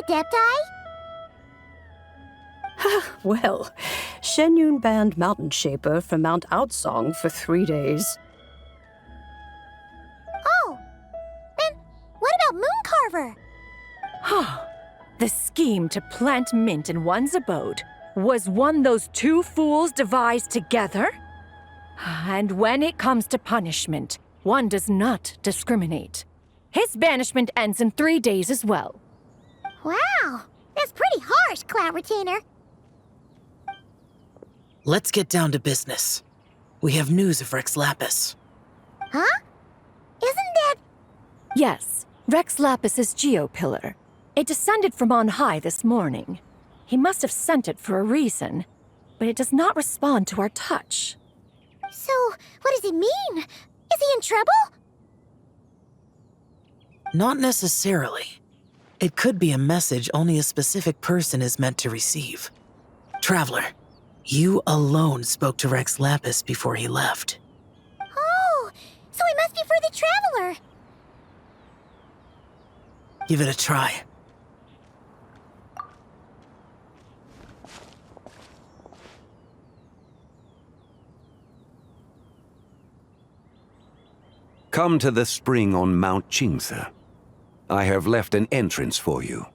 Adepti? Well, Shenyun banned Mountain Shaper from Mount Outsong for 3 days. Oh, then what about Mooncarver? The scheme to plant mint in one's abode was one those two fools devised together? And when it comes to punishment, one does not discriminate. His banishment ends in 3 days as well. Wow, that's pretty harsh, Cloud Retainer. Let's get down to business. We have news of Rex Lapis. Huh? Isn't that... Yes, Rex Lapis's geopillar. It descended from on high this morning. He must have sent it for a reason, but it does not respond to our touch. So, what does it mean? Is he in trouble? Not necessarily. It could be a message only a specific person is meant to receive. Traveler, you alone spoke to Rex Lapis before he left. Oh, so it must be for the Traveler. Give it a try. Come to the spring on Mount Qingse. I have left an entrance for you.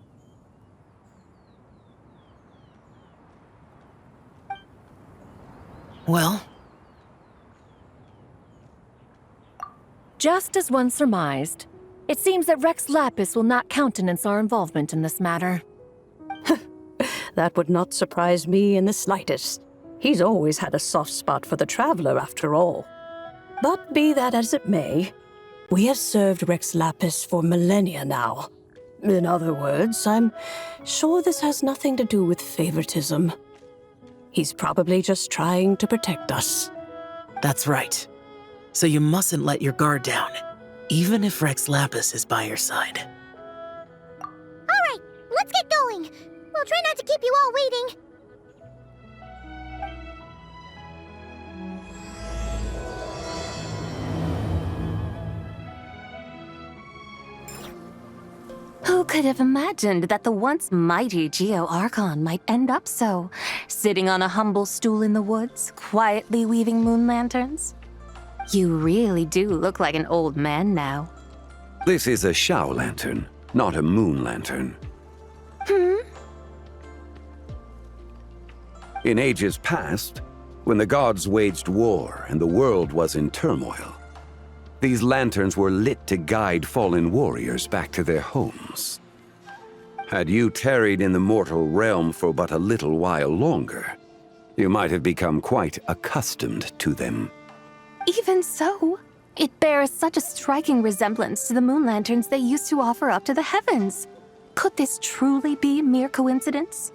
Well? Just as one surmised, it seems that Rex Lapis will not countenance our involvement in this matter. That would not surprise me in the slightest. He's always had a soft spot for the Traveler, after all. But be that as it may, we have served Rex Lapis for millennia now. In other words, I'm sure this has nothing to do with favoritism. He's probably just trying to protect us. That's right. So you mustn't let your guard down, even if Rex Lapis is by your side. All right, let's get going. We'll try not to keep you all waiting. Who could have imagined that the once mighty Geo Archon might end up so, sitting on a humble stool in the woods, quietly weaving moon lanterns? You really do look like an old man now. This is a Shao lantern, not a moon lantern. In ages past, when the gods waged war and the world was in turmoil, these lanterns were lit to guide fallen warriors back to their homes. Had you tarried in the mortal realm for but a little while longer, you might have become quite accustomed to them. Even so, it bears such a striking resemblance to the moon lanterns they used to offer up to the heavens. Could this truly be mere coincidence?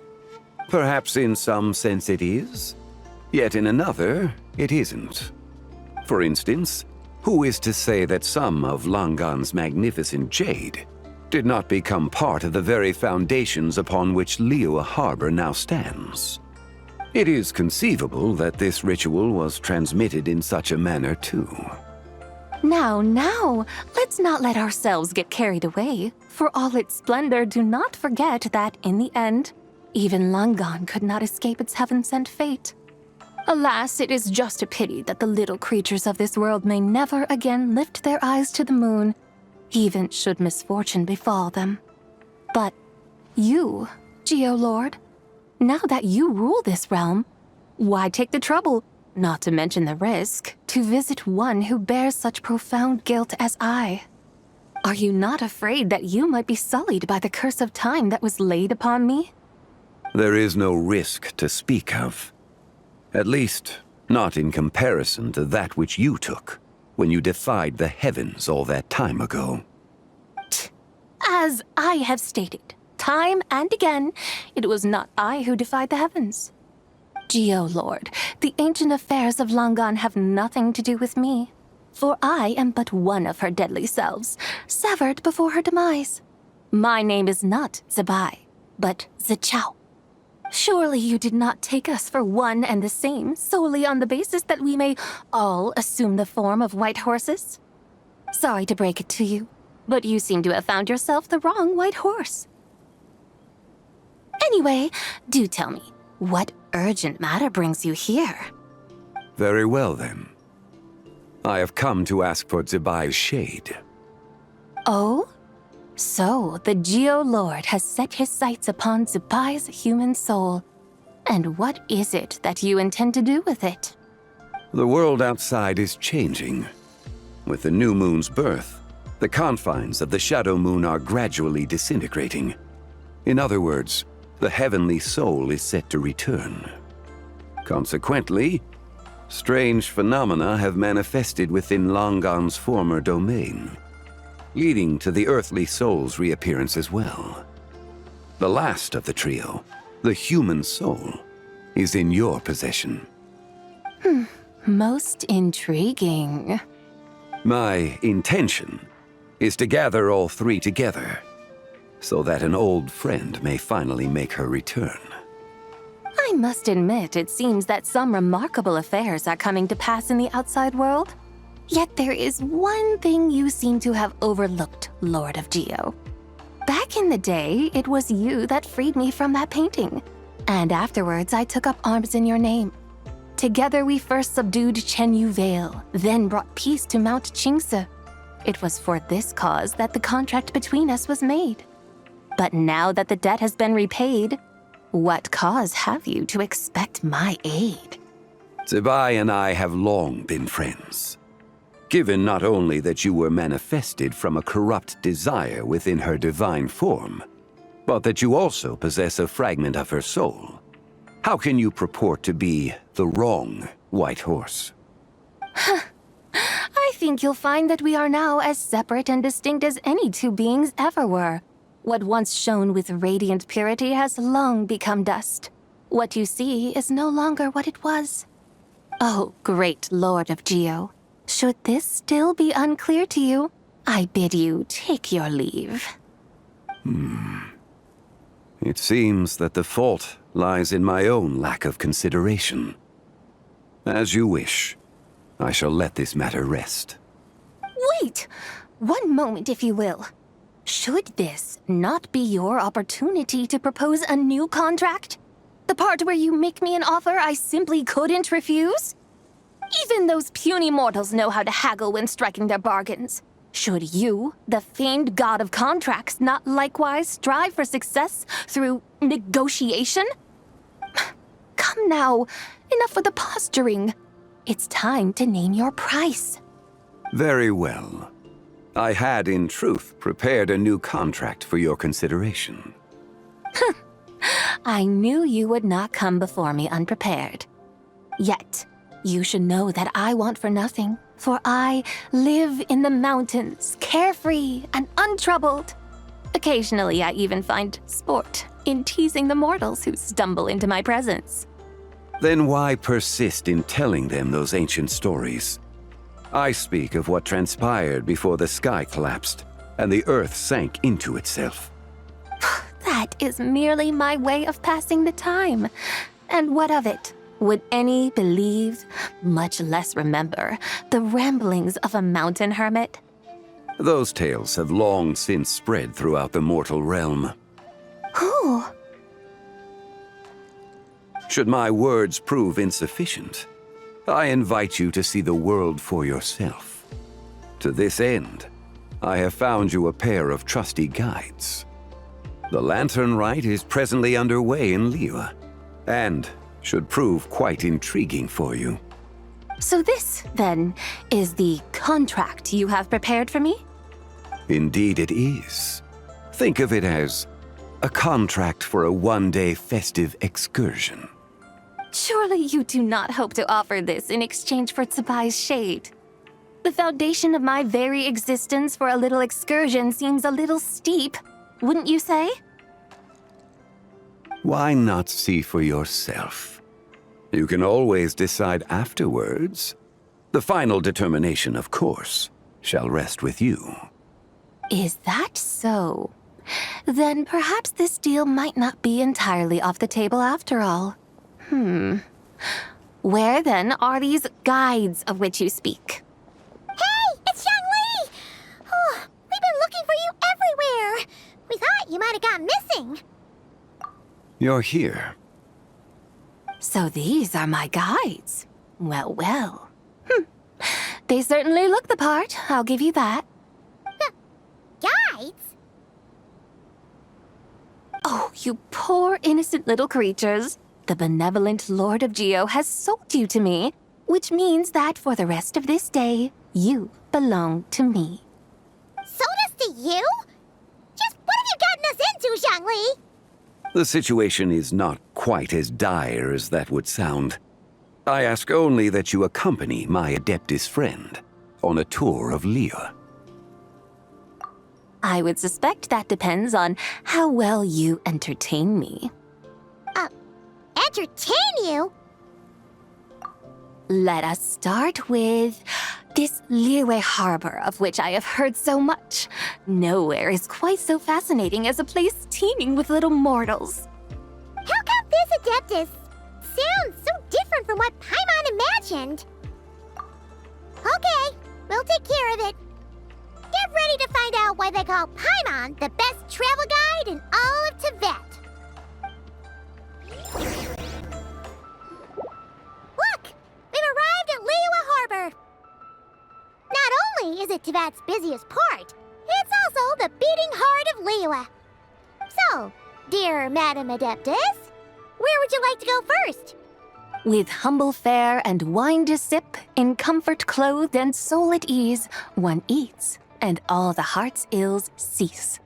Perhaps in some sense it is, yet in another, it isn't. For instance, who is to say that some of Langan's magnificent jade did not become part of the very foundations upon which Liyue Harbor now stands? It is conceivable that this ritual was transmitted in such a manner too. Now, let's not let ourselves get carried away. For all its splendor, do not forget that, in the end, even Langan could not escape its heaven-sent fate. Alas, it is just a pity that the little creatures of this world may never again lift their eyes to the moon, even should misfortune befall them. But you, Geolord, now that you rule this realm, why take the trouble, not to mention the risk, to visit one who bears such profound guilt as I? Are you not afraid that you might be sullied by the curse of time that was laid upon me? There is no risk to speak of. At least, not in comparison to that which you took when you defied the heavens all that time ago. As I have stated, time and again, it was not I who defied the heavens. Geolord, the ancient affairs of Langan have nothing to do with me, for I am but one of her deadly selves, severed before her demise. My name is not Zabai, but Zichao. Surely you did not take us for one and the same solely on the basis that we may all assume the form of white horses? Sorry to break it to you, but you seem to have found yourself the wrong white horse. Anyway, do tell me, what urgent matter brings you here? Very well, then. I have come to ask for Zibai's shade. Oh? So, the Geo-Lord has set his sights upon Zibai's human soul. And what is it that you intend to do with it? The world outside is changing. With the new moon's birth, the confines of the shadow moon are gradually disintegrating. In other words, the heavenly soul is set to return. Consequently, strange phenomena have manifested within Longan's former domain, leading to the earthly soul's reappearance as well. The last of the trio, the human soul, is in your possession. Most intriguing. My intention is to gather all three together, so that an old friend may finally make her return. I must admit, it seems that some remarkable affairs are coming to pass in the outside world. Yet there is one thing you seem to have overlooked, Lord of Geo. Back in the day, it was you that freed me from that painting. And afterwards, I took up arms in your name. Together we first subdued Chenyu Vale, then brought peace to Mount Qingse. It was for this cause that the contract between us was made. But now that the debt has been repaid, what cause have you to expect my aid? Zibai and I have long been friends. Given not only that you were manifested from a corrupt desire within her divine form, but that you also possess a fragment of her soul, how can you purport to be the wrong white horse? I think you'll find that we are now as separate and distinct as any two beings ever were. What once shone with radiant purity has long become dust. What you see is no longer what it was. Oh, great Lord of Geo, should this still be unclear to you, I bid you take your leave. It seems that the fault lies in my own lack of consideration. As you wish. I shall let this matter rest. Wait! One moment, if you will. Should this not be your opportunity to propose a new contract? The part where you make me an offer I simply couldn't refuse? Even those puny mortals know how to haggle when striking their bargains. Should you, the famed god of contracts, not likewise strive for success through negotiation? Come now, enough with the posturing. It's time to name your price. Very well. I had, in truth, prepared a new contract for your consideration. I knew you would not come before me unprepared. Yet, you should know that I want for nothing, for I live in the mountains, carefree and untroubled. Occasionally, I even find sport in teasing the mortals who stumble into my presence. Then why persist in telling them those ancient stories? I speak of what transpired before the sky collapsed and the earth sank into itself. That is merely my way of passing the time. And what of it? Would any believe, much less remember, the ramblings of a mountain hermit? Those tales have long since spread throughout the mortal realm. Who? Should my words prove insufficient, I invite you to see the world for yourself. To this end, I have found you a pair of trusty guides. The lantern rite is presently underway in Liyue, and should prove quite intriguing for you. So this, then, is the contract you have prepared for me? Indeed it is. Think of it as a contract for a one-day festive excursion. Surely you do not hope to offer this in exchange for Zibai's shade. The foundation of my very existence for a little excursion seems a little steep, wouldn't you say? Why not see for yourself? You can always decide afterwards. The final determination, of course, shall rest with you. Is that so? Then perhaps this deal might not be entirely off the table after all. Where then are these guides of which you speak? Hey, it's Xiangli! Oh, we've been looking for you everywhere. We thought you might have gone missing. You're here. So these are my guides. Well, well. They certainly look the part, I'll give you that. Guides? Oh, you poor innocent little creatures. The benevolent Lord of Geo has sold you to me, which means that for the rest of this day, you belong to me. Sold us to you? Just what have you gotten us into, Zhongli? The situation is not quite as dire as that would sound. I ask only that you accompany my Adeptus friend on a tour of Liyue. I would suspect that depends on how well you entertain me. Entertain you? Let us start with this Liyue harbor of which I have heard so much. Nowhere is quite so fascinating as a place teeming with little mortals. How come this Adeptus sounds so different from what Paimon imagined? Okay, we'll take care of it. Get ready to find out why they call Paimon the best travel guide in all of Tibet. Look! We've arrived at Liyue Harbor. Not only is it Tibet's busiest port, it's also the beating heart of Liyue. So, dear Madam Adeptus, where would you like to go first? With humble fare and wine to sip, in comfort clothed and soul at ease, one eats, and all the heart's ills cease.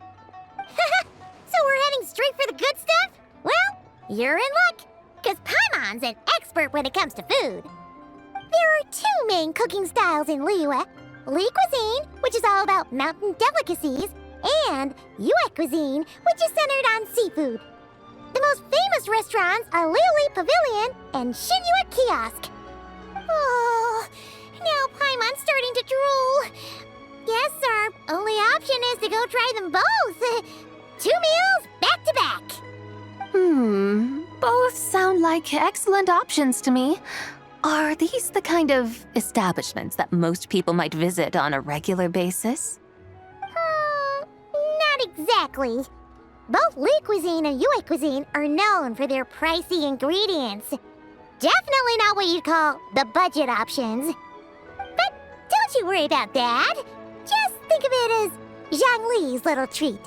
So we're heading straight for the good stuff? Well, you're in luck, because Paimon's an expert when it comes to food. There are two main cooking styles in Liyue. Li cuisine, which is all about mountain delicacies, and Yue cuisine, which is centered on seafood. The most famous restaurants are Liyue Pavilion and Xinyue Kiosk. Oh, now Paimon's starting to drool. Guess our only option is to go try them both. 2 meals back to back. Both sound like excellent options to me. Are these the kind of establishments that most people might visit on a regular basis? Not exactly. Both Li cuisine and Yue cuisine are known for their pricey ingredients. Definitely not what you'd call the budget options. But don't you worry about that. Just think of it as Zhongli's little treat.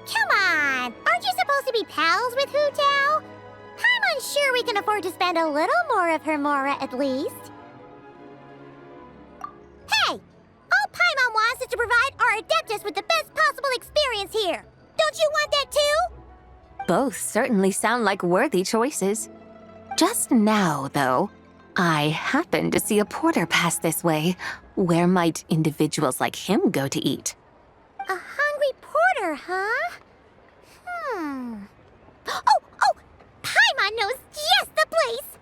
Come on, aren't you supposed to be pals with Hu Tao? I'm unsure we can afford to spend a little more of her mora at least. Hey! All Paimon wants is to provide our Adeptus with the best possible experience here. Don't you want that too? Both certainly sound like worthy choices. Just now, though, I happened to see a porter pass this way. Where might individuals like him go to eat? A hungry porter, huh? Oh! Paimon knows just the place!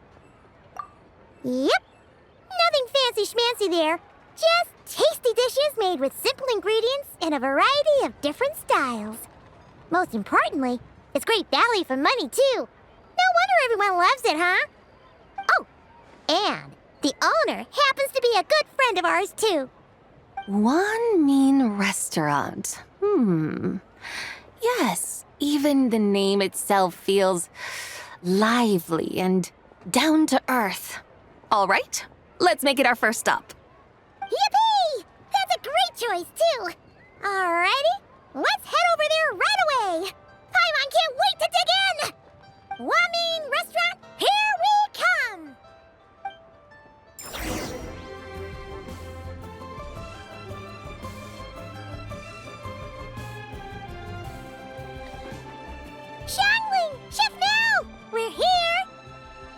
Yep. Nothing fancy-schmancy there. Just tasty dishes made with simple ingredients in a variety of different styles. Most importantly, it's great value for money, too. No wonder everyone loves it, huh? Oh, and the owner happens to be a good friend of ours, too. One mean restaurant. Yes, even the name itself feels lively and down to earth. All right, let's make it our first stop. Yippee! That's a great choice, too. Alrighty, let's head over there right away. Paimon can't wait to dig in. Wamin Restaurant, here we come. Xiangling! Chef Now! We're here!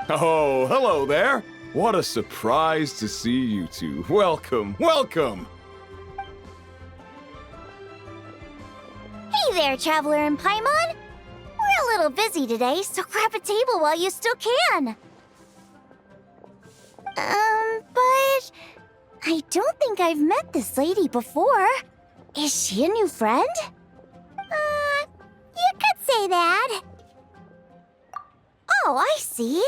Oh, hello there! What a surprise to see you two. Welcome, welcome! Hey there, Traveler and Paimon! We're a little busy today, so grab a table while you still can. But I don't think I've met this lady before. Is she a new friend? You could say that. Oh, I see.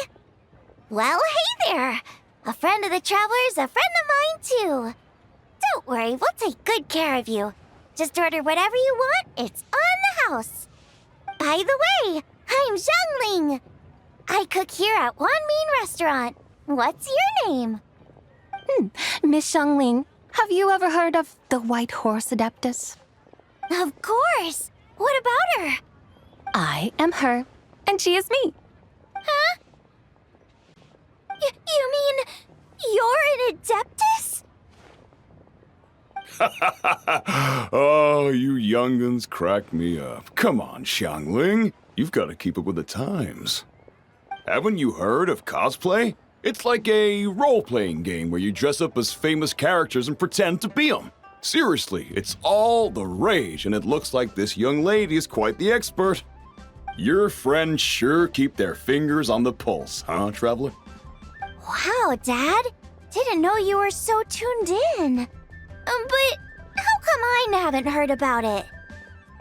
Well, hey there. A friend of the Traveler's a friend of mine, too. Don't worry, we'll take good care of you. Just order whatever you want, it's on the house. By the way, I'm Zhongling. I cook here at Wan Min Restaurant. What's your name? Miss Xiangling, have you ever heard of the White Horse Adeptus? Of course. What about her? I am her, and she is me. Huh? You mean you're an Adeptus? Oh, you young'uns crack me up. Come on, Xiangling. You've got to keep up with the times. Haven't you heard of cosplay? It's like a role-playing game where you dress up as famous characters and pretend to be them. Seriously, it's all the rage, and it looks like this young lady is quite the expert. Your friends sure keep their fingers on the pulse, huh, Traveler? Wow, Dad. Didn't know you were so tuned in. But how come I haven't heard about it?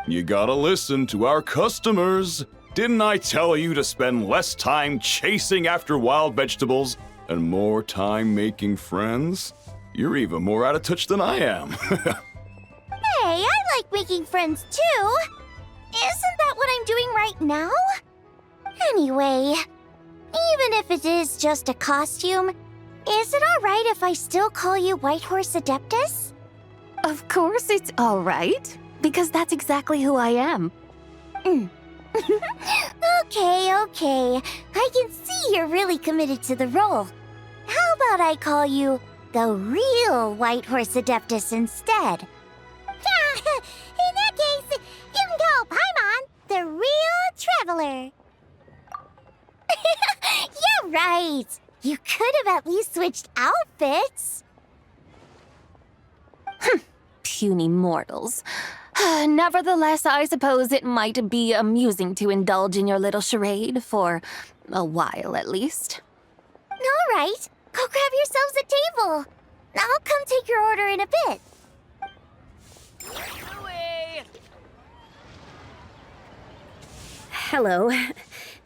You gotta listen to our customers. Didn't I tell you to spend less time chasing after wild vegetables and more time making friends? You're even more out of touch than I am. Hey, I like making friends too. Isn't that what I'm doing right now? Anyway, even if it is just a costume, is it alright if I still call you White Horse Adeptus? Of course it's all right, because that's exactly who I am. Okay. I can see you're really committed to the role. How about I call you the real White Horse Adeptus instead? In that case, you can call Paimon the real Traveler. You're right. You could have at least switched outfits. Puny mortals. Nevertheless, I suppose it might be amusing to indulge in your little charade for a while at least. All right. Go grab yourselves a table. I'll come take your order in a bit. Hello.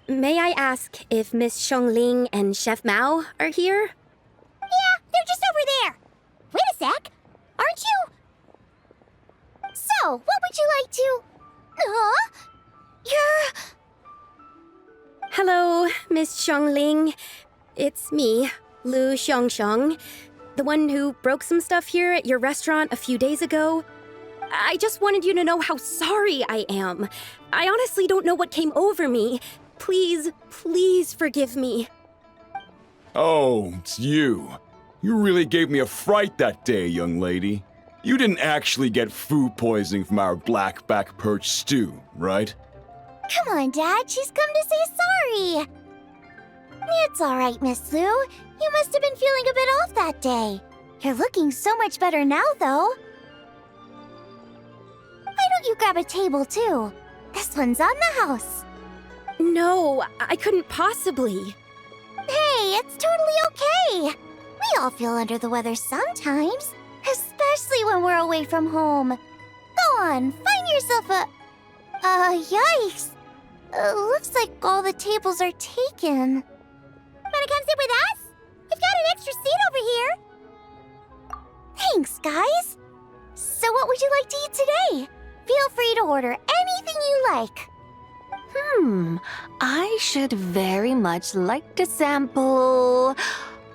May I ask if Miss Xiangling and Chef Mao are here? Yeah, they're just over there. Wait a sec. Aren't you? So, what would you like to... Huh? You're... Hello, Miss Xiangling. It's me, Lu Xiangxiang, the one who broke some stuff here at your restaurant a few days ago. I just wanted you to know how sorry I am. I honestly don't know what came over me. Please forgive me. Oh, it's you. You really gave me a fright that day, young lady. You didn't actually get food poisoning from our blackback perch stew, right? Come on, Dad. She's come to say sorry. It's all right, Miss Lu. You must have been feeling a bit off that day. You're looking so much better now, though. Why don't you grab a table, too? This one's on the house. No, I couldn't possibly. Hey, it's totally okay. We all feel under the weather sometimes, especially when we're away from home. Go on, find yourself a... yikes. Looks like all the tables are taken. Wanna come sit with us? We've got an extra seat over here. Thanks, guys. So what would you like to eat today? Feel free to order anything you like. I should very much like to sample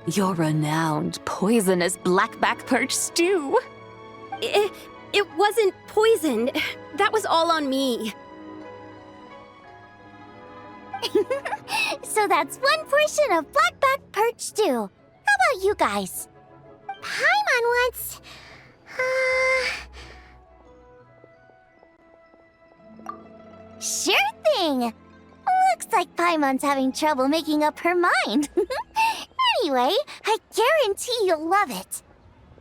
your renowned poisonous blackback perch stew. It wasn't poisoned. That was all on me. So that's one portion of blackback perch stew. How about you guys? Paimon wants... Sure thing! Looks like Paimon's having trouble making up her mind. Anyway, I guarantee you'll love it.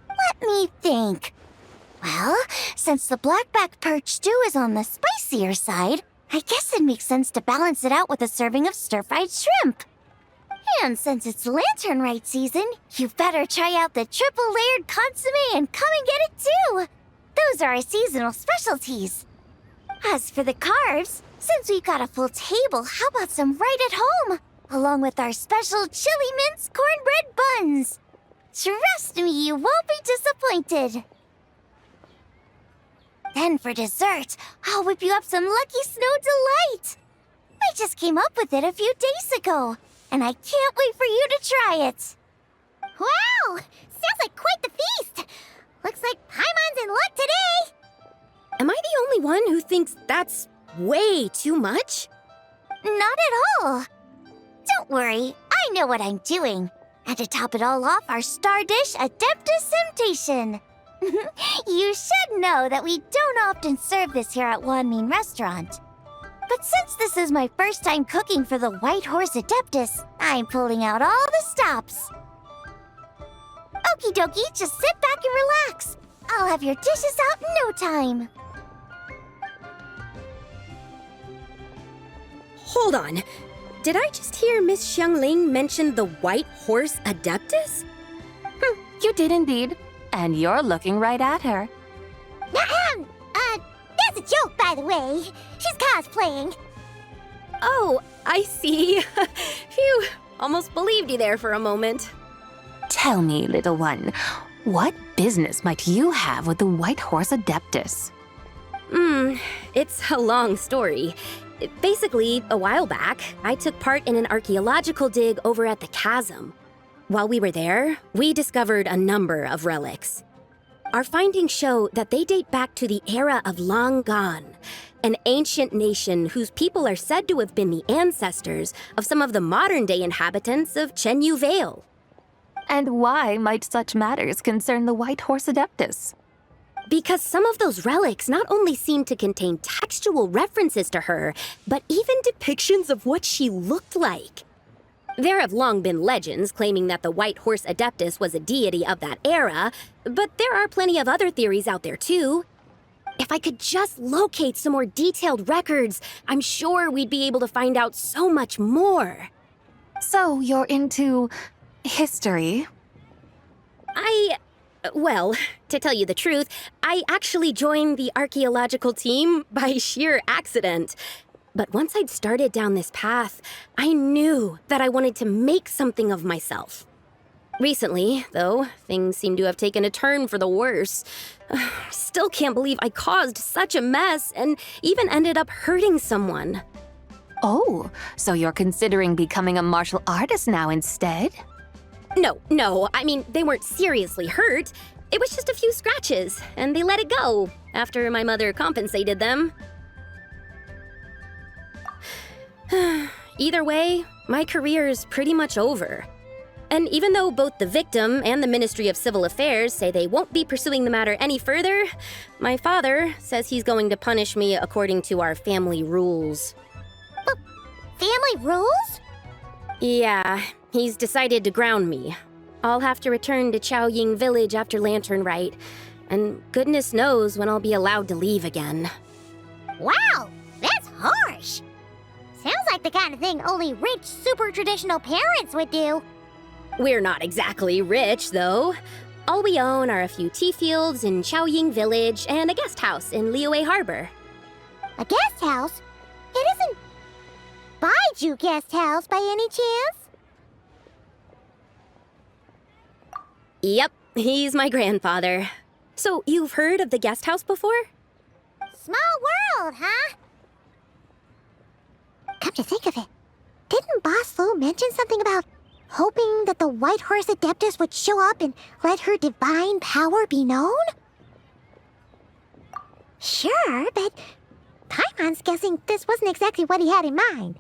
Let me think. Well, since the blackback perch stew is on the spicier side, I guess it makes sense to balance it out with a serving of stir-fried shrimp. And since it's lantern rite season, you better try out the triple-layered consommé and come and get it too. Those are our seasonal specialties. As for the carbs, since we've got a full table, how about some right at home? Along with our special chili mince cornbread buns. Trust me, you won't be disappointed. Then for dessert, I'll whip you up some Lucky Snow Delight. I just came up with it a few days ago, and I can't wait for you to try it. Wow! Sounds like quite the feast! Looks like Paimon's in luck today! Am I the only one who thinks that's way too much? Not at all. Don't worry, I know what I'm doing. And to top it all off, our star dish, Adeptus Temptation. You should know that we don't often serve this here at Wanmin Restaurant. But since this is my first time cooking for the White Horse Adeptus, I'm pulling out all the stops. Okie dokie, just sit back and relax. I'll have your dishes out in no time. Hold on. Did I just hear Miss Xiangling mention the White Horse Adeptus? You did indeed. And you're looking right at her. That's a joke, by the way. She's cosplaying. Oh, I see. Phew, almost believed you there for a moment. Tell me, little one, what business might you have with the White Horse Adeptus? It's a long story. Basically, a while back, I took part in an archaeological dig over at the chasm. While we were there, we discovered a number of relics. Our findings show that they date back to the era of Langan, an ancient nation whose people are said to have been the ancestors of some of the modern-day inhabitants of Chenyu Vale. And why might such matters concern the White Horse Adeptus? Because some of those relics not only seem to contain textual references to her, but even depictions of what she looked like. There have long been legends claiming that the White Horse Adeptus was a deity of that era, but there are plenty of other theories out there too. If I could just locate some more detailed records, I'm sure we'd be able to find out so much more. So you're into history? Well, to tell you the truth, I actually joined the archaeological team by sheer accident. But once I'd started down this path, I knew that I wanted to make something of myself. Recently, though, things seem to have taken a turn for the worse. Still can't believe I caused such a mess and even ended up hurting someone. Oh, so you're considering becoming a martial artist now instead? No, I mean, they weren't seriously hurt. It was just a few scratches, and they let it go after my mother compensated them. Either way, my career's pretty much over. And even though both the victim and the Ministry of Civil Affairs say they won't be pursuing the matter any further, my father says he's going to punish me according to our family rules. Family rules? Yeah, he's decided to ground me. I'll have to return to Chaoying Village after Lantern Rite, and goodness knows when I'll be allowed to leave again. Wow, that's harsh. Sounds like the kind of thing only rich, super traditional parents would do. We're not exactly rich, though. All we own are a few tea fields in Chaoying Village and a guest house in Liyue Harbor. A guest house? It isn't Baiju Guest House by any chance? Yep, he's my grandfather. So you've heard of the guest house before? Small world, huh? Come to think of it, didn't Boss Lu mention something about hoping that the White Horse Adeptus would show up and let her divine power be known? Sure, but Paimon's guessing this wasn't exactly what he had in mind.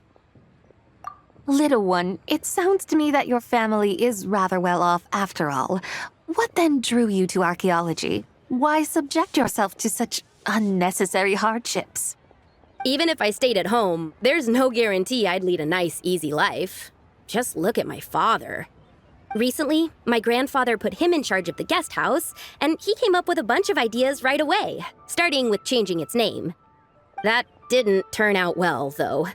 Little one, it sounds to me that your family is rather well off after all. What then drew you to archaeology? Why subject yourself to such unnecessary hardships? Even if I stayed at home, there's no guarantee I'd lead a nice, easy life. Just look at my father. Recently, my grandfather put him in charge of the guest house, and he came up with a bunch of ideas right away, starting with changing its name. That didn't turn out well, though.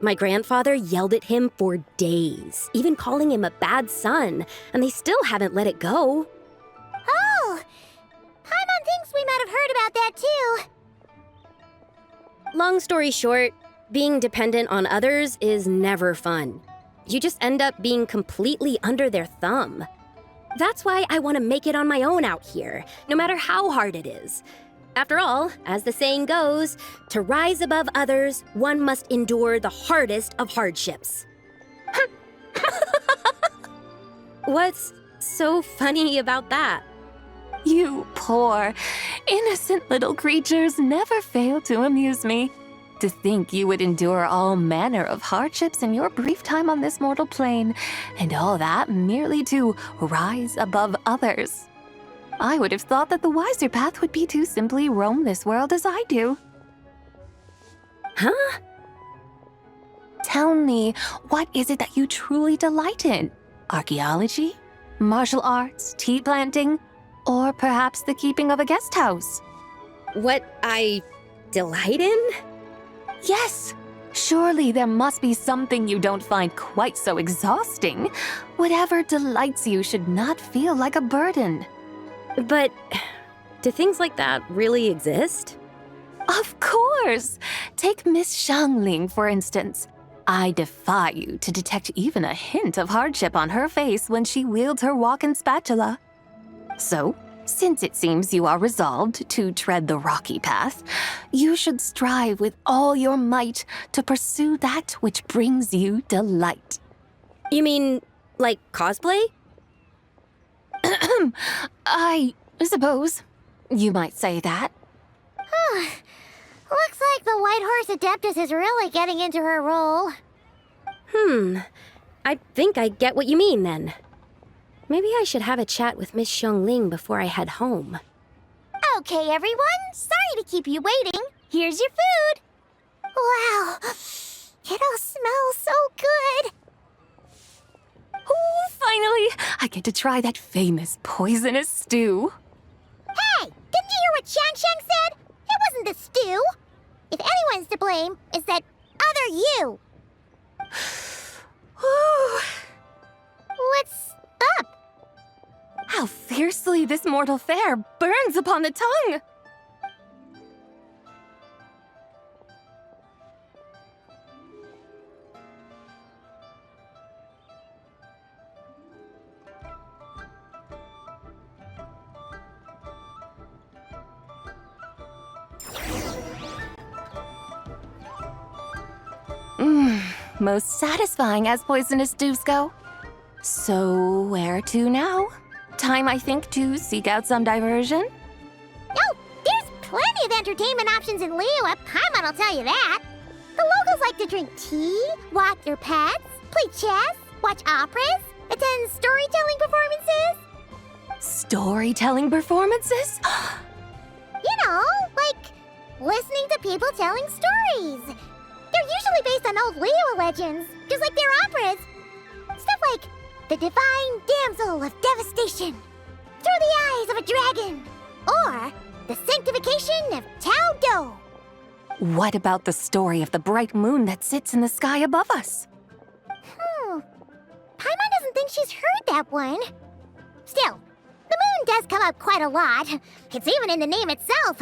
My grandfather yelled at him for days, even calling him a bad son, and they still haven't let it go. Oh! Paimon thinks we might have heard about that too. Long story short, being dependent on others is never fun. You just end up being completely under their thumb. That's why I want to make it on my own out here, no matter how hard it is. After all, as the saying goes, to rise above others, one must endure the hardest of hardships. What's so funny about that? You poor, innocent little creatures never fail to amuse me. To think you would endure all manner of hardships in your brief time on this mortal plane, and all that merely to rise above others. I would have thought that the wiser path would be to simply roam this world as I do. Huh? Tell me, what is it that you truly delight in? Archaeology? Martial arts? Tea planting? Or perhaps the keeping of a guest house? What I delight in? Yes! Surely there must be something you don't find quite so exhausting. Whatever delights you should not feel like a burden. But do things like that really exist? Of course! Take Miss Xiangling, for instance. I defy you to detect even a hint of hardship on her face when she wields her walking spatula. So, since it seems you are resolved to tread the rocky path, you should strive with all your might to pursue that which brings you delight. You mean, like cosplay? I suppose you might say that. Looks like the White Horse Adeptus is really getting into her role. I think I get what you mean then. Maybe I should have a chat with Miss Xiangling before I head home. Okay, everyone. Sorry to keep you waiting. Here's your food. Wow. It all smells so good. Oh, finally! I get to try that famous poisonous stew. Hey, didn't you hear what Shang said? It wasn't the stew. If anyone's to blame, it's that other you. What's up? How fiercely this mortal fare burns upon the tongue! Most satisfying as poisonous stews go. So, where to now? Time, I think, to seek out some diversion? Oh, there's plenty of entertainment options in Liyue. Paimon will tell you that. The locals like to drink tea, walk their pets, play chess, watch operas, attend storytelling performances. Storytelling performances? You know, like listening to people telling stories. They're usually based on old Liyue legends, just like their operas. Stuff like the Divine Damsel of Devastation, Through the Eyes of a Dragon, or the Sanctification of Tao Do. What about the story of the bright moon that sits in the sky above us? Paimon doesn't think she's heard that one. Still, the moon does come up quite a lot. It's even in the name itself.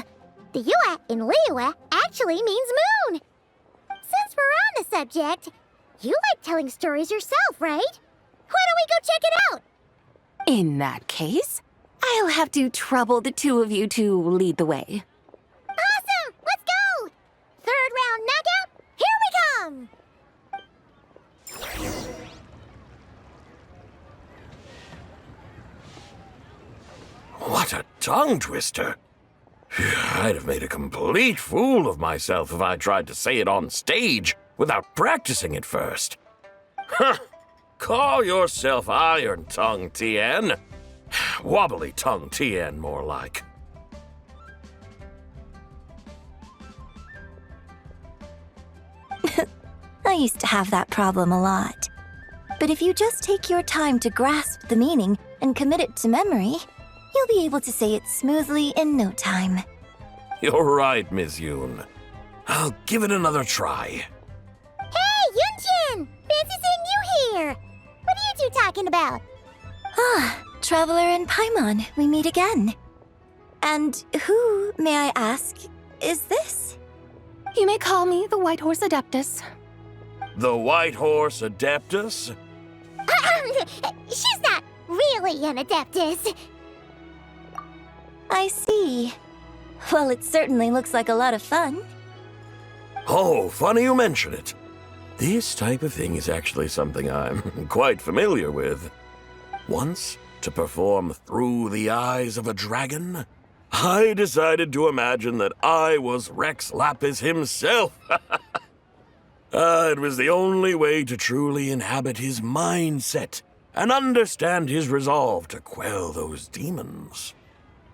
The Yue in Liyue actually means moon. Since we're on the subject, you like telling stories yourself, right? Why don't we go check it out? In that case, I'll have to trouble the two of you to lead the way. Awesome! Let's go! Third round knockout, here we come! What a tongue twister! I'd have made a complete fool of myself if I tried to say it on stage without practicing it first. Huh! Call yourself Iron Tongue, Tien. Wobbly Tongue, Tien, more like. I used to have that problem a lot. But if you just take your time to grasp the meaning and commit it to memory, you'll be able to say it smoothly in no time. You're right, Miss Yoon. I'll give it another try. Hey, Yunchin! Fancy seeing you here! What are you two talking about? Ah, Traveler and Paimon, we meet again. And who, may I ask, is this? You may call me the White Horse Adeptus. The White Horse Adeptus? She's not really an Adeptus. I see. Well, it certainly looks like a lot of fun. Oh, funny you mention it. This type of thing is actually something I'm quite familiar with. Once, to perform Through the Eyes of a Dragon, I decided to imagine that I was Rex Lapis himself. It was the only way to truly inhabit his mindset and understand his resolve to quell those demons.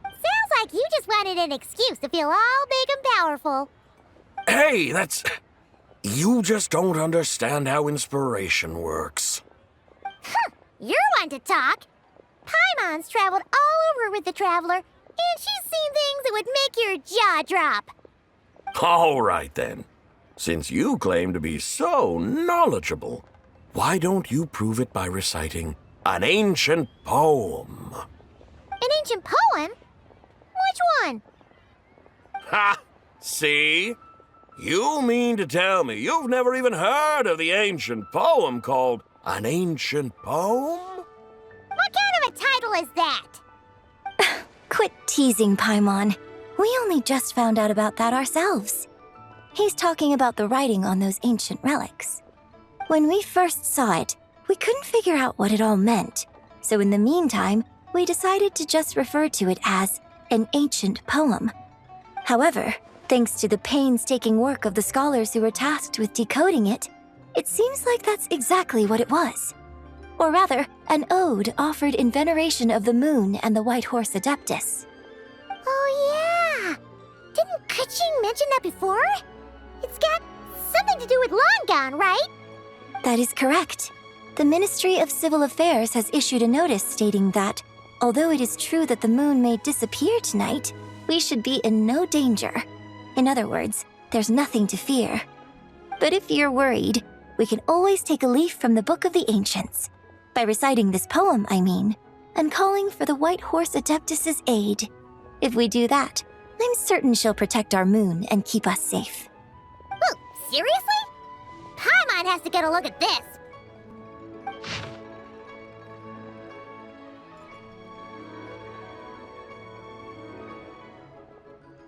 Sounds like you just wanted an excuse to feel all big and powerful. Hey, that's... You just don't understand how inspiration works. You're one to talk. Paimon's traveled all over with the Traveler, and she's seen things that would make your jaw drop. All right, then. Since you claim to be so knowledgeable, why don't you prove it by reciting an ancient poem? An ancient poem? Which one? Ha! See? You mean to tell me you've never even heard of the ancient poem called An Ancient Poem? What kind of a title is that? Quit teasing, Paimon. We only just found out about that ourselves. He's talking about the writing on those ancient relics. When we first saw it, we couldn't figure out what it all meant. So in the meantime, we decided to just refer to it as an ancient poem. However, thanks to the painstaking work of the scholars who were tasked with decoding it, it seems like that's exactly what it was. Or rather, an ode offered in veneration of the moon and the White Horse Adeptus. Oh yeah! Didn't Kuching mention that before? It's got something to do with Longon, right? That is correct. The Ministry of Civil Affairs has issued a notice stating that, although it is true that the moon may disappear tonight, we should be in no danger. In other words, there's nothing to fear. But if you're worried, we can always take a leaf from the Book of the Ancients. By reciting this poem, I mean, and calling for the White Horse Adeptus' aid. If we do that, I'm certain she'll protect our moon and keep us safe. Oh, seriously? Paimon has to get a look at this.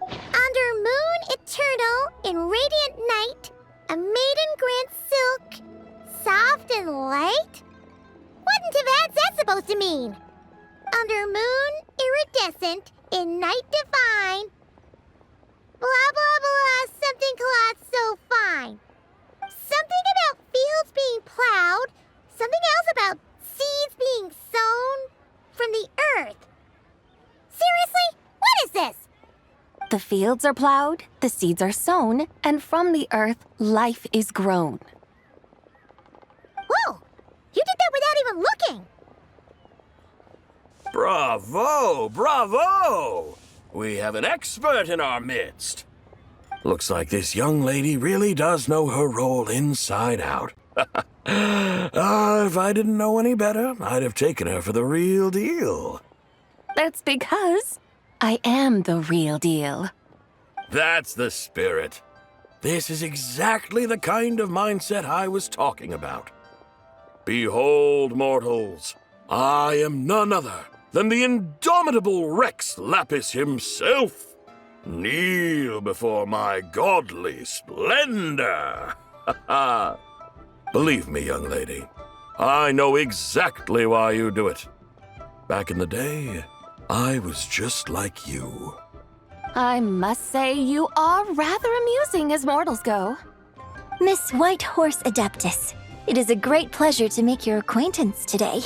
Under moon eternal, in radiant night, a maiden grants silk, soft and light? What in Tibet's that supposed to mean? Under moon iridescent, in night divine, blah blah blah, something cloth so fine. Something about fields being plowed, something else about seeds being sown from the earth. Seriously? What is this? The fields are plowed, the seeds are sown, and from the earth, life is grown. Whoa! You did that without even looking! Bravo! Bravo! We have an expert in our midst. Looks like this young lady really does know her role inside out. If I didn't know any better, I'd have taken her for the real deal. That's because I am the real deal. That's the spirit. This is exactly the kind of mindset I was talking about. Behold, mortals, I am none other than the indomitable Rex Lapis himself. Kneel before my godly splendor. Believe me, young lady, I know exactly why you do it. Back in the day, I was just like you. I must say you are rather amusing as mortals go. Miss White Horse Adeptus, it is a great pleasure to make your acquaintance today.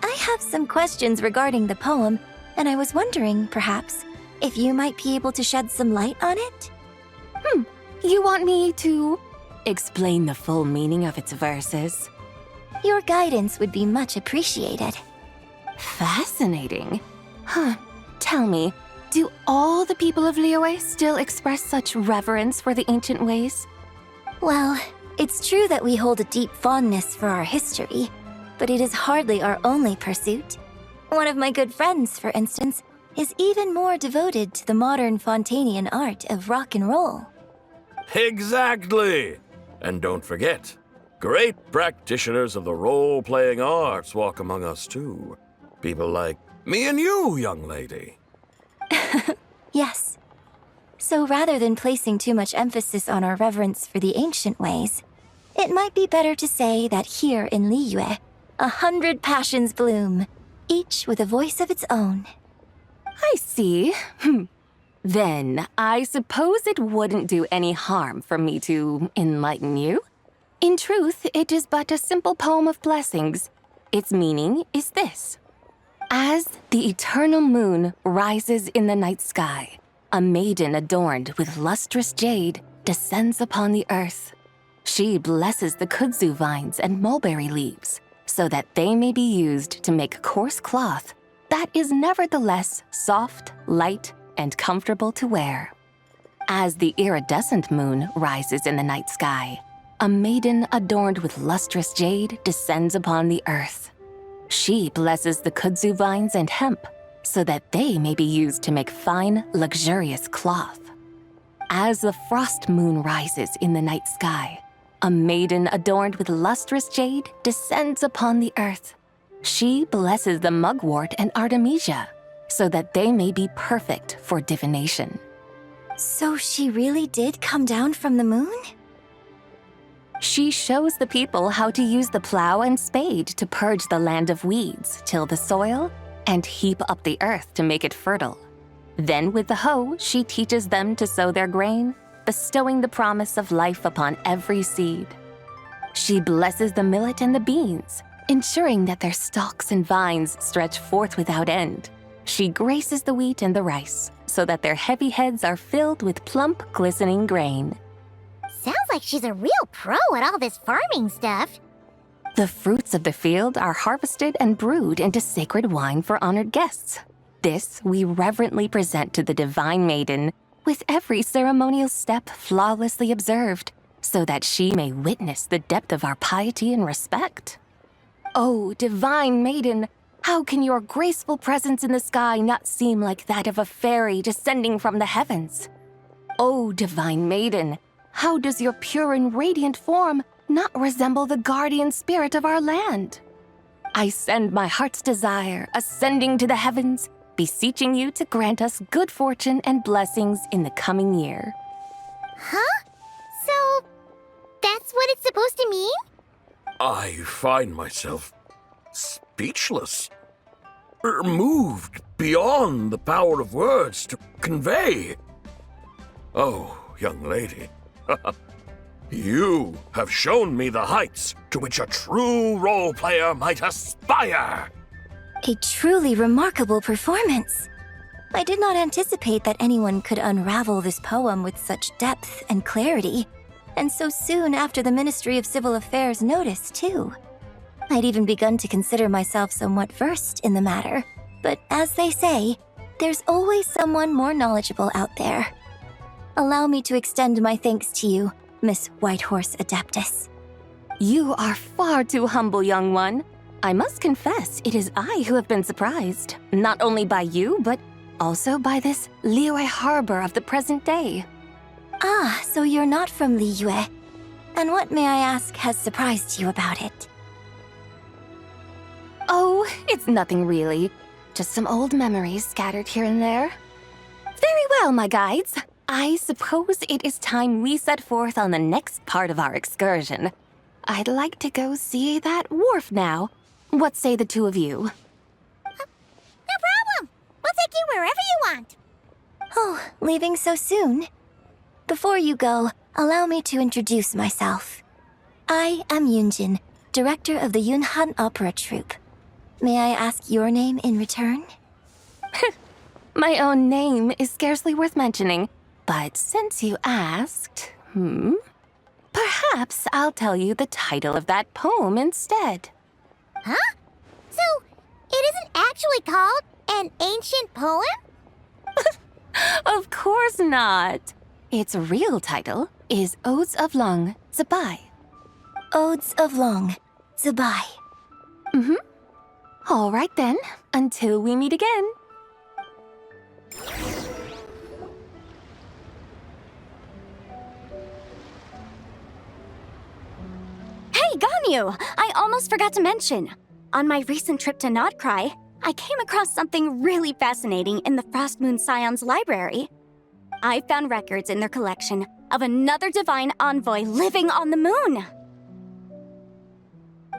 I have some questions regarding the poem, and I was wondering, perhaps, if you might be able to shed some light on it? You want me to explain the full meaning of its verses? Your guidance would be much appreciated. Fascinating. Tell me, do all the people of Liyue still express such reverence for the ancient ways? Well, it's true that we hold a deep fondness for our history, but it is hardly our only pursuit. One of my good friends, for instance, is even more devoted to the modern Fontanian art of rock and roll. Exactly! And don't forget, great practitioners of the role-playing arts walk among us too. People like me and you, young lady. Yes, So rather than placing too much emphasis on our reverence for the ancient ways, it might be better to say that here in Liyue, 100 passions bloom, each with a voice of its own. I see. Then, I suppose it wouldn't do any harm for me to enlighten you. In truth, it is but a simple poem of blessings. Its meaning is this. As the eternal moon rises in the night sky, a maiden adorned with lustrous jade descends upon the earth. She blesses the kudzu vines and mulberry leaves, so that they may be used to make coarse cloth that is nevertheless soft, light, and comfortable to wear. As the iridescent moon rises in the night sky, a maiden adorned with lustrous jade descends upon the earth. She blesses the kudzu vines and hemp, so that they may be used to make fine, luxurious cloth. As the frost moon rises in the night sky, a maiden adorned with lustrous jade descends upon the earth. She blesses the mugwort and artemisia, so that they may be perfect for divination. So she really did come down from the moon? She shows the people how to use the plow and spade to purge the land of weeds, till the soil, and heap up the earth to make it fertile. Then with the hoe, she teaches them to sow their grain, bestowing the promise of life upon every seed. She blesses the millet and the beans, ensuring that their stalks and vines stretch forth without end. She graces the wheat and the rice, so that their heavy heads are filled with plump, glistening grain. Sounds like she's a real pro at all this farming stuff. The fruits of the field are harvested and brewed into sacred wine for honored guests. This we reverently present to the divine maiden, with every ceremonial step flawlessly observed, so that she may witness the depth of our piety and respect. Oh, divine maiden, how can your graceful presence in the sky not seem like that of a fairy descending from the heavens? Oh, divine maiden, how does your pure and radiant form not resemble the guardian spirit of our land? I send my heart's desire, ascending to the heavens, beseeching you to grant us good fortune and blessings in the coming year. Huh? So, that's what it's supposed to mean? I find myself speechless, moved beyond the power of words to convey. Oh, young lady, you have shown me the heights to which a true role player might aspire. A truly remarkable performance. I did not anticipate that anyone could unravel this poem with such depth and clarity, and so soon after the Ministry of Civil Affairs noticed, too. I'd even begun to consider myself somewhat versed in the matter, but as they say, there's always someone more knowledgeable out there. Allow me to extend my thanks to you, Miss Whitehorse Adeptus. You are far too humble, young one. I must confess, it is I who have been surprised, not only by you, but also by this Liyue harbor of the present day. Ah, so you're not from Liyue. And what, may I ask, has surprised you about it? Oh, it's nothing really. Just some old memories scattered here and there. Very well, my guides. I suppose it is time we set forth on the next part of our excursion. I'd like to go see that wharf now. What say the two of you? No problem. We'll take you wherever you want. Oh, leaving so soon? Before you go, allow me to introduce myself. I am Yunjin, director of the Yunhan Opera Troupe. May I ask your name in return? My own name is scarcely worth mentioning, but since you asked, perhaps I'll tell you the title of that poem instead. Huh? So, it isn't actually called an ancient poem? Of course not. Its real title is Odes of Long Zabai. Odes of Long Zabai. All right then, until we meet again. Hey, Ganyu! I almost forgot to mention. On my recent trip to Notcry, I came across something really fascinating in the Frost Moon Scion's library. I found records in their collection of another divine envoy living on the moon.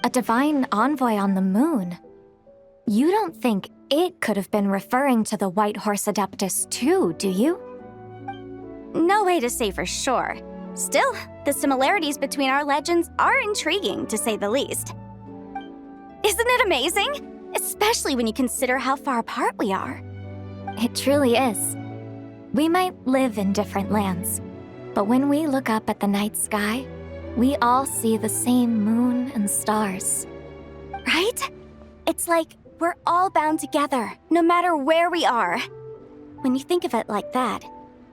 A divine envoy on the moon? You don't think it could have been referring to the White Horse Adeptus too, do you? No way to say for sure. Still, the similarities between our legends are intriguing, to say the least. Isn't it amazing? Especially when you consider how far apart we are. It truly is. We might live in different lands, but when we look up at the night sky, we all see the same moon and stars. Right? It's like we're all bound together, no matter where we are. When you think of it like that,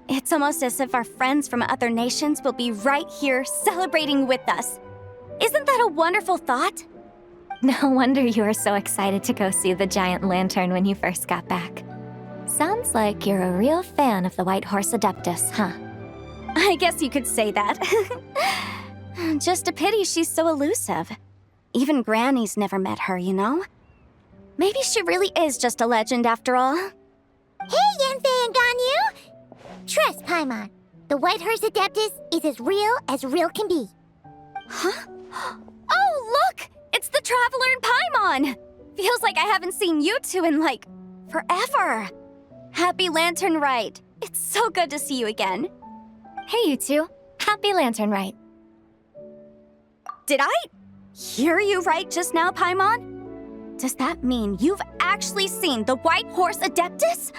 it's almost as if our friends from other nations will be right here celebrating with us. Isn't that a wonderful thought? No wonder you were so excited to go see the giant lantern when you first got back. Sounds like you're a real fan of the White Horse Adeptus, huh? I guess you could say that. Just a pity she's so elusive. Even Granny's never met her, you know? Maybe she really is just a legend after all. Hey, Yanfei and Ganyu! Trust Paimon. The White Horse Adeptus is as real can be. Huh? Oh, look! It's the Traveler and Paimon! Feels like I haven't seen you two in, like, forever. Happy Lantern Rite. It's so good to see you again. Hey, you two. Happy Lantern Rite. Did I hear you right just now, Paimon? Does that mean you've actually seen the White Horse Adeptus?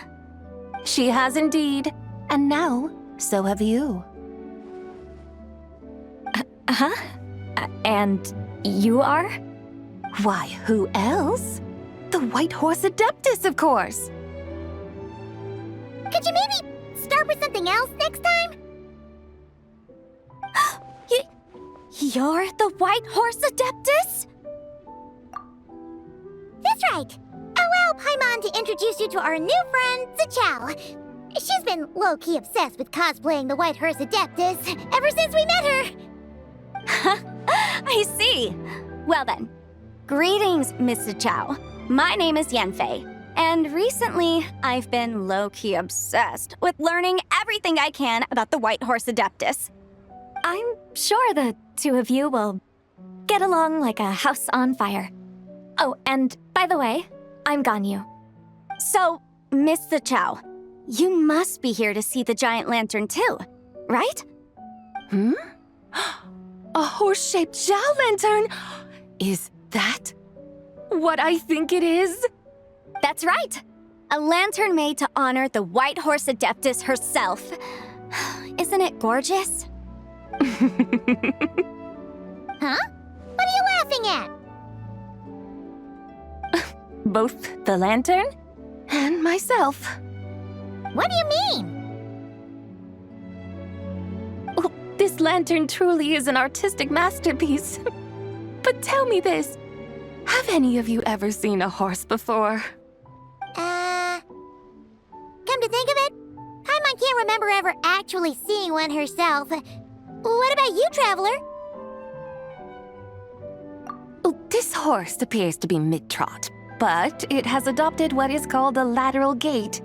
She has indeed. And now, so have you. And you are? Why, who else? The White Horse Adeptus, of course. Could you maybe start with something else next time? You're the White Horse Adeptus? That's right. Allow Paimon to introduce you to our new friend, Zichao. She's been low-key obsessed with cosplaying the White Horse Adeptus ever since we met her. I see. Well then, greetings, Miss Zichao. My name is Yanfei, and recently I've been low-key obsessed with learning everything I can about the White Horse Adeptus. I'm sure the two of you will get along like a house on fire. Oh, and by the way, I'm Ganyu. So, Miss Zichao, you must be here to see the giant lantern too, right? A horse-shaped Zhao lantern? Is that what I think it is? That's right. A lantern made to honor the White Horse Adeptus herself. Isn't it gorgeous? Huh? What are you laughing at? Both the lantern and myself. What do you mean? Oh, this lantern truly is an artistic masterpiece. But tell me this, have any of you ever seen a horse before? Come to think of it, Paimon can't remember ever actually seeing one herself. What about you, Traveler? Oh, this horse appears to be mid-trot, but it has adopted what is called a lateral gait,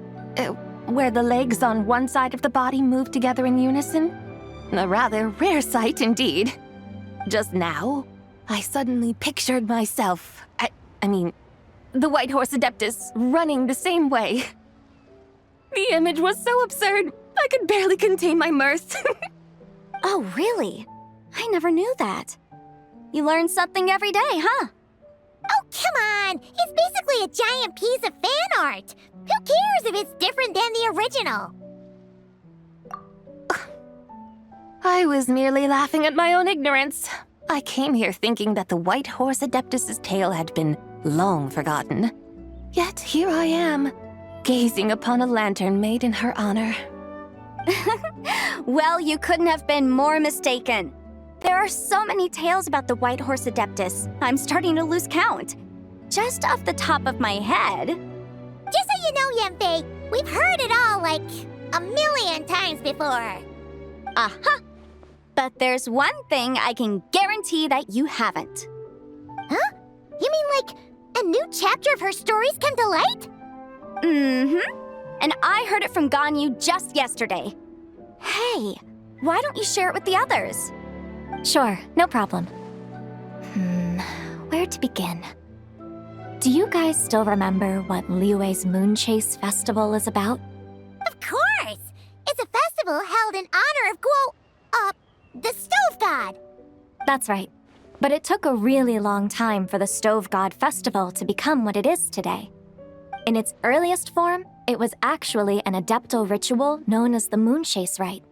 where the legs on one side of the body move together in unison. A rather rare sight indeed. Just now, I suddenly pictured myself, I mean, the White Horse Adeptus running the same way. The image was so absurd, I could barely contain my mirth. Oh, really? I never knew that. You learn something every day, huh? Oh, come on! It's basically a giant piece of fan art! Who cares if it's different than the original? I was merely laughing at my own ignorance. I came here thinking that the White Horse Adeptus's tale had been long forgotten. Yet here I am, gazing upon a lantern made in her honor. Well, you couldn't have been more mistaken. There are so many tales about the White Horse Adeptus, I'm starting to lose count. Just off the top of my head... Just so you know, Yanfei, we've heard it all like a million times before. Uh-huh. But there's one thing I can guarantee that you haven't. Huh? You mean like a new chapter of her stories come to light? Mm-hmm. And I heard it from Ganyu just yesterday. hey, why don't you share it with the others? Sure, no problem. Where to begin? Do you guys still remember what Liyue's Moon Chase Festival is about? Of course! It's a festival held in honor of the Stove God. That's right. But it took a really long time for the Stove God Festival to become what it is today. In its earliest form, it was actually an adeptal ritual known as the Moon Chase Rite.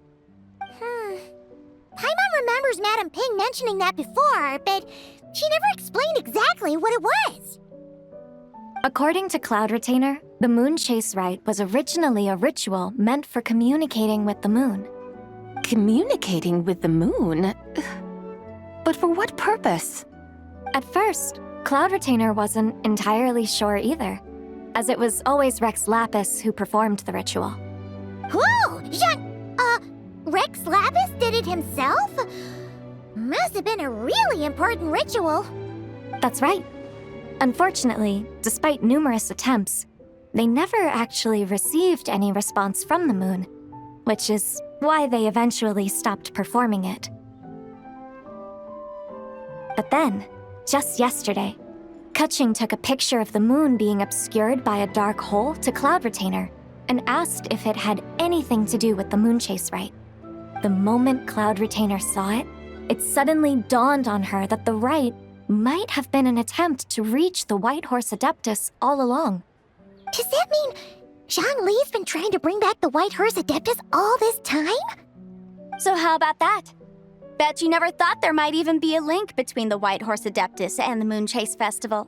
Paimon remembers Madame Ping mentioning that before, but she never explained exactly what it was. According to Cloud Retainer, the Moon Chase Rite was originally a ritual meant for communicating with the moon. Communicating with the moon? But for what purpose? At first, Cloud Retainer wasn't entirely sure either, as it was always Rex Lapis who performed the ritual. Whoa! Rex Lapis did it himself? Must have been a really important ritual. That's right. Unfortunately, despite numerous attempts, they never actually received any response from the moon, which is why they eventually stopped performing it. But then, just yesterday, Kaching took a picture of the moon being obscured by a dark hole to Cloud Retainer and asked if it had anything to do with the Moon Chase Rite. The moment Cloud Retainer saw it, it suddenly dawned on her that the rite might have been an attempt to reach the White Horse Adeptus all along. Does that mean Zhongli's been trying to bring back the White Horse Adeptus all this time? So how about that? Bet you never thought there might even be a link between the White Horse Adeptus and the Moon Chase Festival.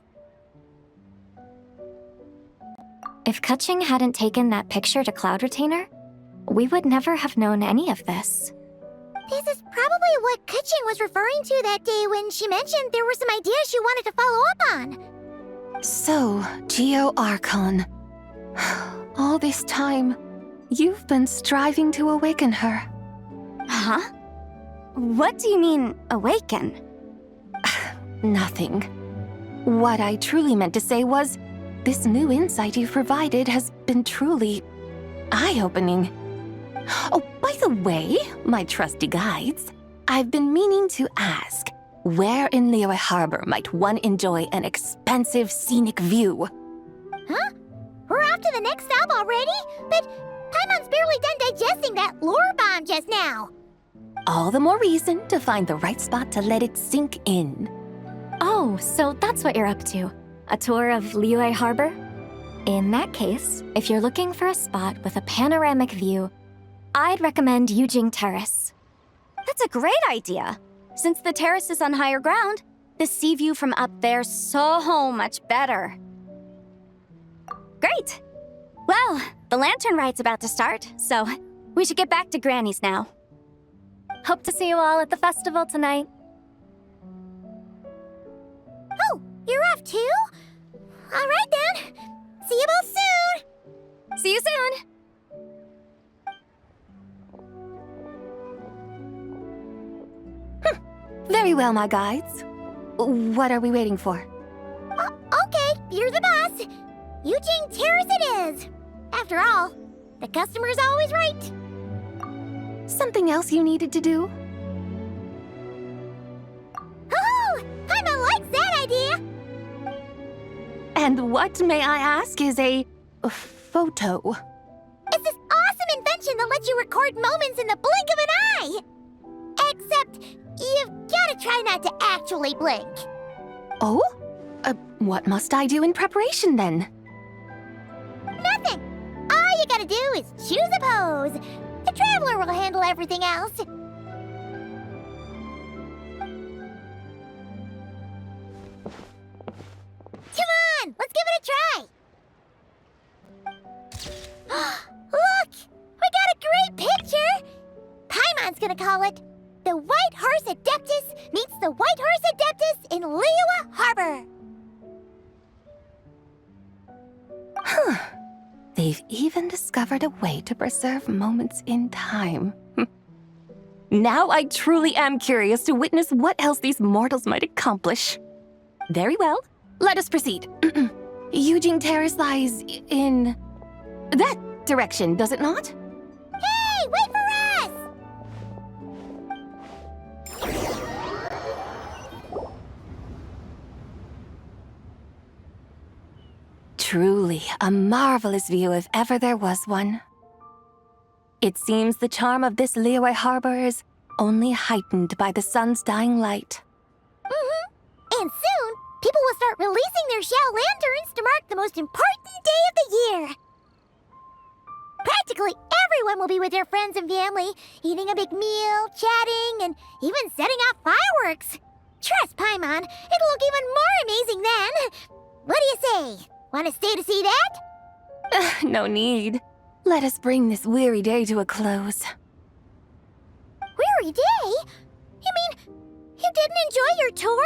If Kaching hadn't taken that picture to Cloud Retainer, we would never have known any of this. This is probably what Kaching was referring to that day when she mentioned there were some ideas she wanted to follow up on. So, Geo Archon. All this time, you've been striving to awaken her. Huh? What do you mean, awaken? Nothing. What I truly meant to say was, this new insight you've provided has been truly eye-opening. Oh, by the way, my trusty guides, I've been meaning to ask, where in Liyue Harbor might one enjoy an expansive scenic view? Huh? We're off to the next stop already? But Paimon's barely done digesting that lore bomb just now. All the more reason to find the right spot to let it sink in. Oh, so that's what you're up to. A tour of Liyue Harbor? In that case, if you're looking for a spot with a panoramic view, I'd recommend Yujing Terrace. That's a great idea. Since the terrace is on higher ground, the sea view from up there's so much better. Great! Well, the lantern ride's about to start, so we should get back to Granny's now. Hope to see you all at the festival tonight. Oh, you're off too? All right then. See you both soon. See you soon! Very well, my guides. What are we waiting for? Okay, you're the boss. Eugene Terrace it is. After all, the customer's always right. Something else you needed to do? Oh, Paimon likes that idea. And what, may I ask, is a photo? It's this awesome invention that lets you record moments in the blink of an eye. Except, you've gotta try not to actually blink. Oh? What must I do in preparation then? Nothing. All you gotta do is choose a pose. The Traveler will handle everything else. Come on, let's give it a try. Look, we got a great picture. Paimon's gonna call it The White Horse Adeptus Meets the White Horse Adeptus in Liyue Harbor. Huh. They've even discovered a way to preserve moments in time. Now I truly am curious to witness what else these mortals might accomplish. Very well, let us proceed. Eugene Terrace lies in that direction, does it not? Hey, wait for us! Truly a marvelous view if ever there was one. It seems the charm of this Liyue harbor is only heightened by the sun's dying light. And soon, people will start releasing their shell lanterns to mark the most important day of the year. Practically everyone will be with their friends and family, eating a big meal, chatting, and even setting off fireworks. Trust Paimon, it'll look even more amazing then. What do you say? Want to stay to see that? No need. Let us bring this weary day to a close. Weary day? You mean you didn't enjoy your tour?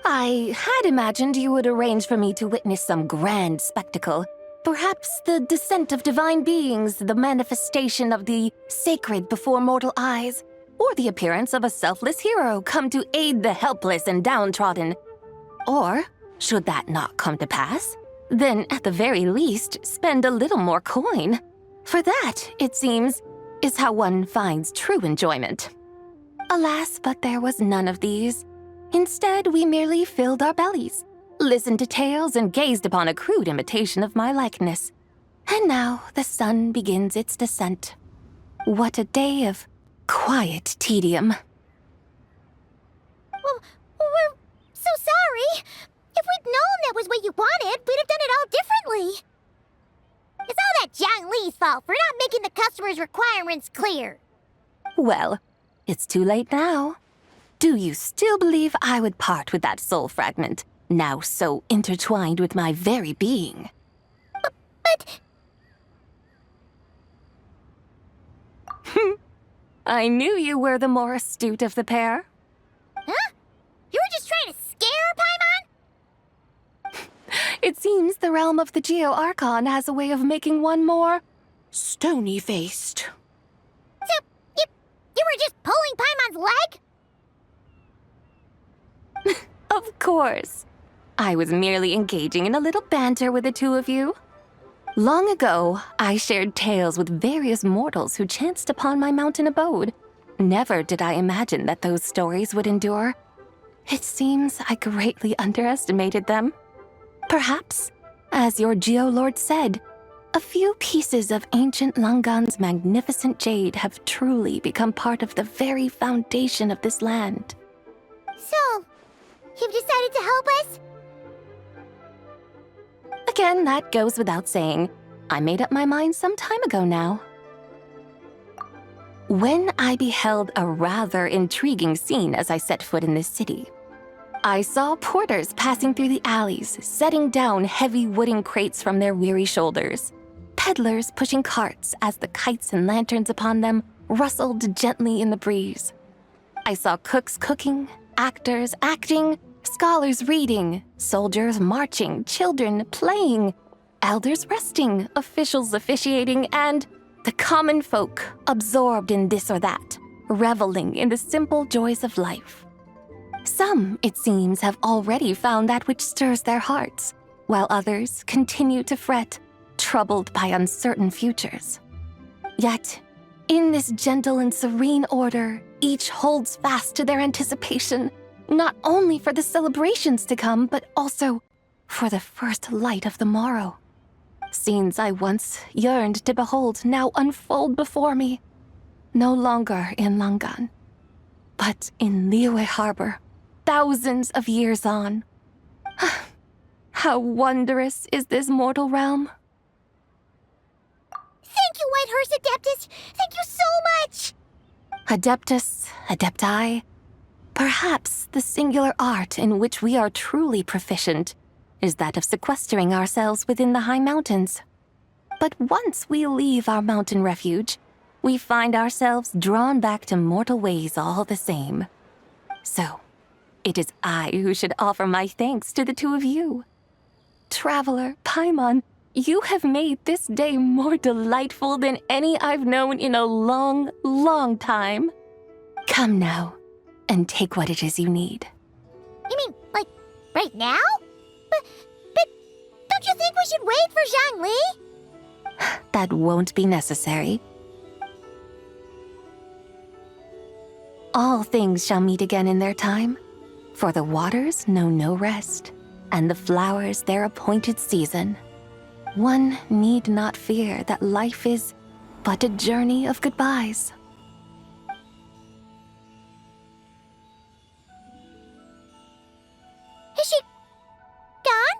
I had imagined you would arrange for me to witness some grand spectacle. Perhaps the descent of divine beings, the manifestation of the sacred before mortal eyes, or the appearance of a selfless hero come to aid the helpless and downtrodden. Or, should that not come to pass, then at the very least spend a little more coin. For that, it seems, is how one finds true enjoyment. Alas, but there was none of these. Instead, we merely filled our bellies, listened to tales, and gazed upon a crude imitation of my likeness. And now the sun begins its descent. What a day of quiet tedium. Well, we're so sorry. If we'd known that was what you wanted, we'd have done it all differently. It's all that Zhang Li's fault for not making the customer's requirements clear. Well, it's too late now. Do you still believe I would part with that soul fragment, now so intertwined with my very being? But... I knew you were the more astute of the pair. Huh? You were just trying to scare Paimon? It seems the realm of the Geo-Archon has a way of making one more stony-faced. So, you were just pulling Paimon's leg? Of course. I was merely engaging in a little banter with the two of you. Long ago, I shared tales with various mortals who chanced upon my mountain abode. Never did I imagine that those stories would endure. It seems I greatly underestimated them. Perhaps, as your Geolord said, a few pieces of ancient Langan's magnificent jade have truly become part of the very foundation of this land. So, you've decided to help us? Again, that goes without saying. I made up my mind some time ago now. When I beheld a rather intriguing scene as I set foot in this city, I saw porters passing through the alleys, setting down heavy wooden crates from their weary shoulders, peddlers pushing carts as the kites and lanterns upon them rustled gently in the breeze. I saw cooks cooking, actors acting, scholars reading, soldiers marching, children playing, elders resting, officials officiating, and the common folk absorbed in this or that, reveling in the simple joys of life. Some, it seems, have already found that which stirs their hearts, while others continue to fret, troubled by uncertain futures. Yet, in this gentle and serene order, each holds fast to their anticipation, not only for the celebrations to come, but also for the first light of the morrow. Scenes I once yearned to behold now unfold before me, no longer in Langan, but in Liyue Harbor, thousands of years on. How wondrous is this mortal realm! Thank you, Whitehorse Adeptus! Thank you so much! Adeptus, Adepti, perhaps the singular art in which we are truly proficient is that of sequestering ourselves within the high mountains. But once we leave our mountain refuge, we find ourselves drawn back to mortal ways all the same. So, it is I who should offer my thanks to the two of you. Traveler, Paimon, you have made this day more delightful than any I've known in a long, long time. Come now, and take what it is you need. You mean, like, right now? But don't you think we should wait for Zhang Li? That won't be necessary. All things shall meet again in their time, for the waters know no rest. and the flowers their appointed season, one need not fear that life is but a journey of goodbyes. Is she gone?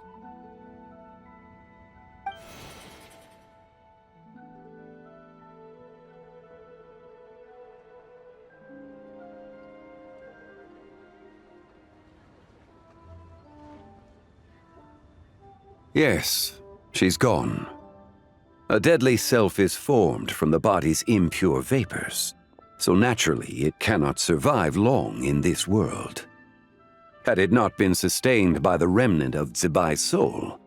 Yes, she's gone. A deadly self is formed from the body's impure vapors, so naturally it cannot survive long in this world. Had it not been sustained by the remnant of Zibai's soul,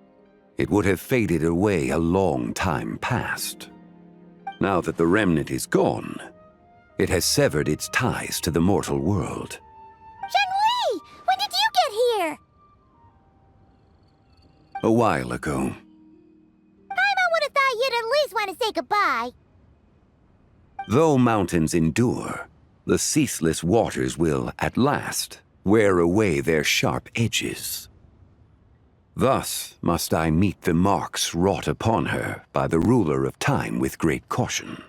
it would have faded away a long time past. Now that the remnant is gone, it has severed its ties to the mortal world. Zhenhui! When did you get here? A while ago. Paimon would have thought you'd at least want to say goodbye. Though mountains endure, the ceaseless waters will, at last, wear away their sharp edges. Thus must I meet the marks wrought upon her by the ruler of time with great caution.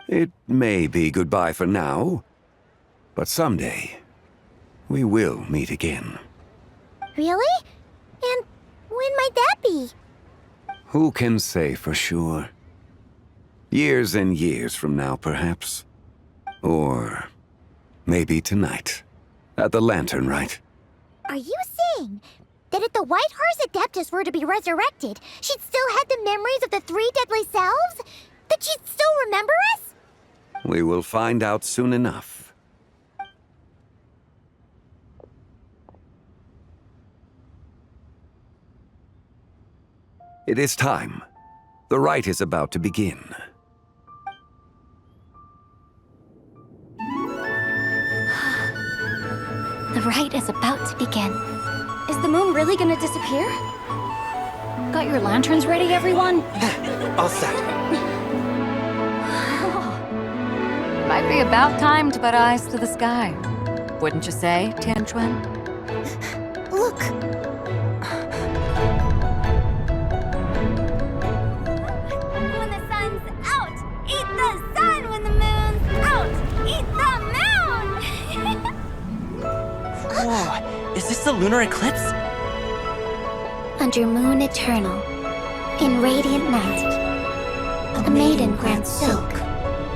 It may be goodbye for now, but someday we will meet again. Really? And when might that be? Who can say for sure? Years and years from now, perhaps. Or maybe tonight, at the Lantern Rite. Are you saying that if the White Horse Adeptus were to be resurrected, she'd still have the memories of the three deadly selves? That she'd still remember us? We will find out soon enough. It is time. The rite is about to begin. The rite is about to begin. Is the moon really gonna disappear? Got your lanterns ready, everyone? All set. Might be about time to put eyes to the sky. Wouldn't you say, Tianchuan? Look! When the sun's out, eat the sun. When the moon's out, eat the moon. Whoa, is this the lunar eclipse? Under moon eternal, in radiant night, a maiden grants silk,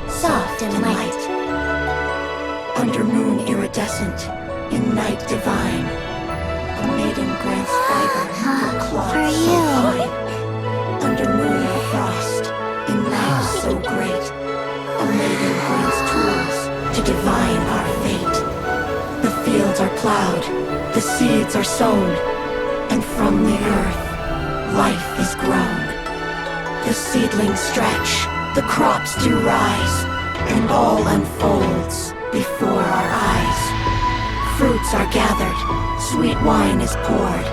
soft and light. Under moon iridescent, in night divine, a maiden grants fiber for cloth For so you. fine. Under moon of frost, in night so great, a maiden grants tools to divine our fate. The fields are plowed, the seeds are sown, and from the earth, life is grown. The seedlings stretch, the crops do rise, and all unfolds before our eyes. Fruits are gathered, sweet wine is poured.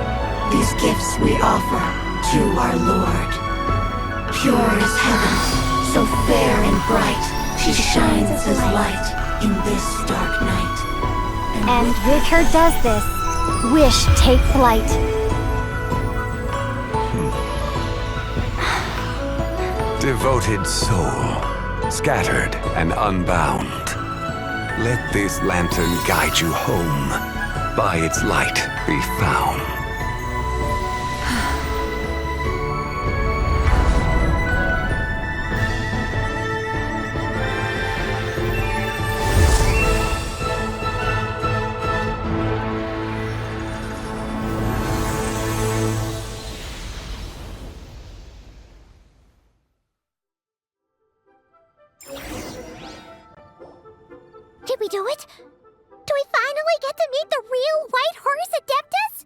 These gifts we offer to our Lord. Pure as heaven, so fair and bright, she shines as light in this dark night. And with her does this, wish take flight. Devoted soul, scattered and unbound. Let this lantern guide you home. By its light be found. Did we do it? Do we finally get to meet the real White Horse Adeptus?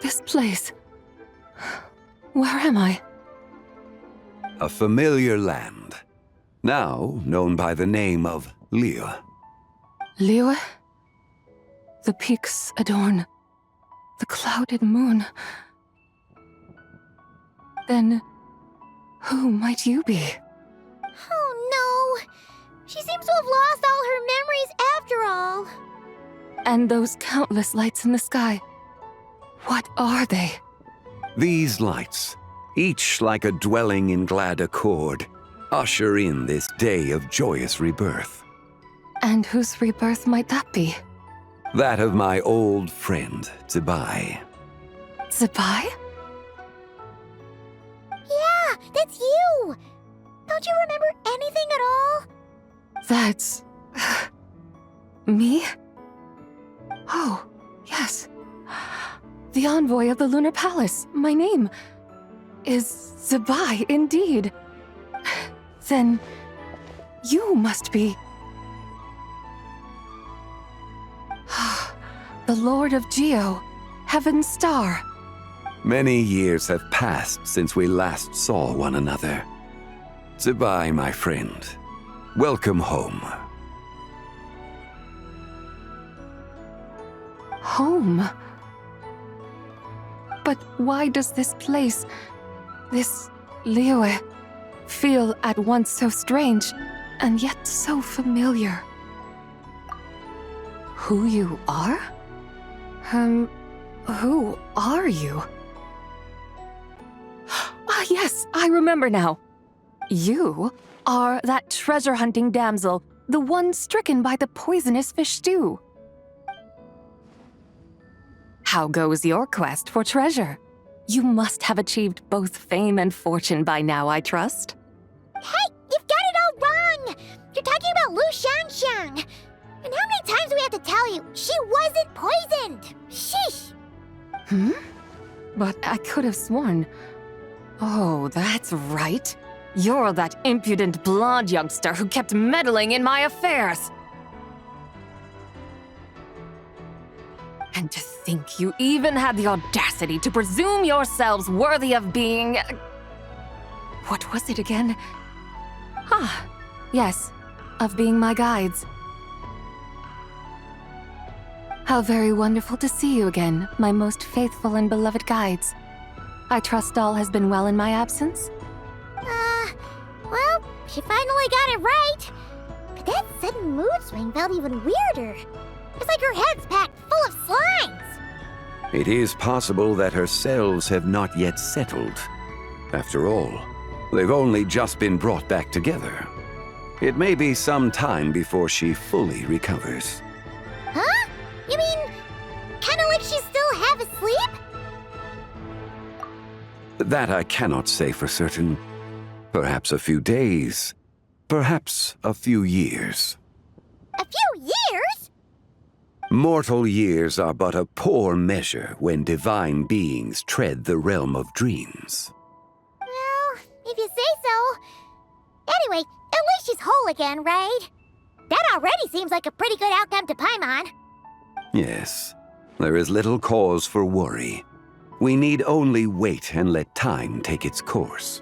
This place. Where am I? A familiar land, now known by the name of Liyue. Liyue? The peaks adorn the clouded moon. Then, who might you be? Oh no! She seems to have lost all her memories after all. And those countless lights in the sky, what are they? These lights, each like a dwelling in glad accord, usher in this day of joyous rebirth. And whose rebirth might that be? That of my old friend, Zibai. Zibai? Yeah, that's you! Don't you remember anything at all? That's... me? Oh, yes. The envoy of the Lunar Palace. My name is Zibai, indeed. Then you must be... the Lord of Geo, Heaven's Star. Many years have passed since we last saw one another. Zibai, my friend, welcome home. Home? But why does this place, this Liyue, feel at once so strange and yet so familiar? Who you are? Who are you? Ah, yes, I remember now. You are that treasure-hunting damsel, the one stricken by the poisonous fish stew. How goes your quest for treasure? You must have achieved both fame and fortune by now, I trust. Hey, you've got it all wrong! You're talking about Lu Xiangxiang. And how many times do we have to tell you? She wasn't poisoned! Sheesh! But I could have sworn... Oh, that's right. You're that impudent blonde youngster who kept meddling in my affairs. And to think you even had the audacity to presume yourselves worthy of being... What was it again? Ah, yes, of being my guides. How very wonderful to see you again, my most faithful and beloved guides. I trust all has been well in my absence? Well, she finally got it right. But that sudden mood swing felt even weirder. It's like her head's packed full of slimes. It is possible that her cells have not yet settled. After all, they've only just been brought back together. It may be some time before she fully recovers. Huh? You mean, kinda like she's still half asleep? That I cannot say for certain. Perhaps a few days, perhaps a few years. A few years? Mortal years are but a poor measure when divine beings tread the realm of dreams. Well, if you say so. Anyway, at least she's whole again, right? That already seems like a pretty good outcome to Paimon. Yes, there is little cause for worry. We need only wait and let time take its course.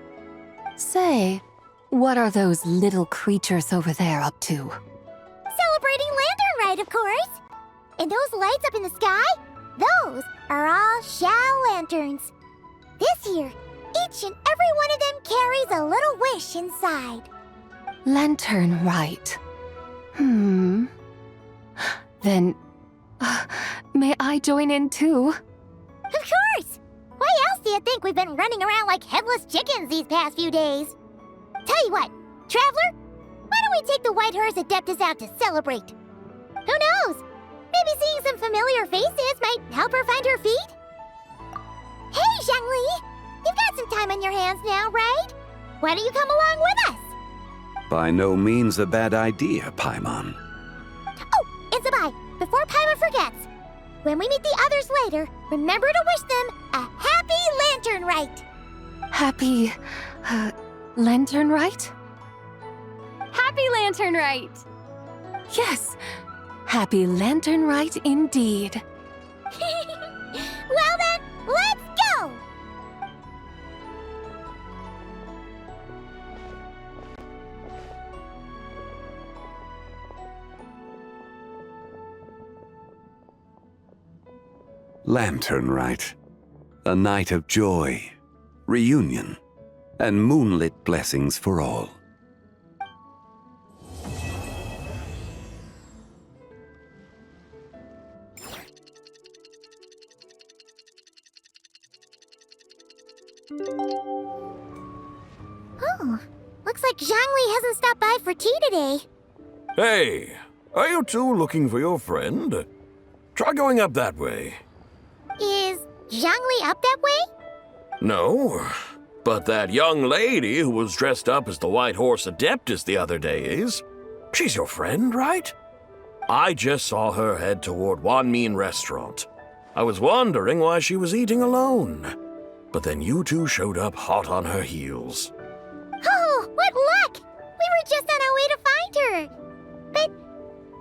Say, what are those little creatures over there up to? Celebrating Lantern Rite, of course. And those lights up in the sky? Those are all Xiao lanterns. This year, each and every one of them carries a little wish inside. Lantern Rite. Then, may I join in too? Of course! Why else do you think we've been running around like headless chickens these past few days? Tell you what, Traveler, why don't we take the White Horse Adeptus out to celebrate? Who knows? Maybe seeing some familiar faces might help her find her feet? Hey, Zhangli! You've got some time on your hands now, right? Why don't you come along with us? By no means a bad idea, Paimon. Oh, and Zibai, before Paimon forgets, when we meet the others later, remember to wish them a happy Lantern Rite! Happy... Lantern Rite? Happy Lantern Rite! Yes! Happy Lantern Rite indeed. Well then, let's go! Lantern Rite. A night of joy, reunion, and moonlit blessings for all. Oh, looks like Zhangli hasn't stopped by for tea today. Hey, are you two looking for your friend? Try going up that way. Is Zhangli up that way? No, but that young lady who was dressed up as the White Horse Adeptus the other day is. She's your friend, right? I just saw her head toward Wanmin Restaurant. I was wondering why she was eating alone. But then you two showed up hot on her heels. Oh, what luck! We were just on our way to find her. But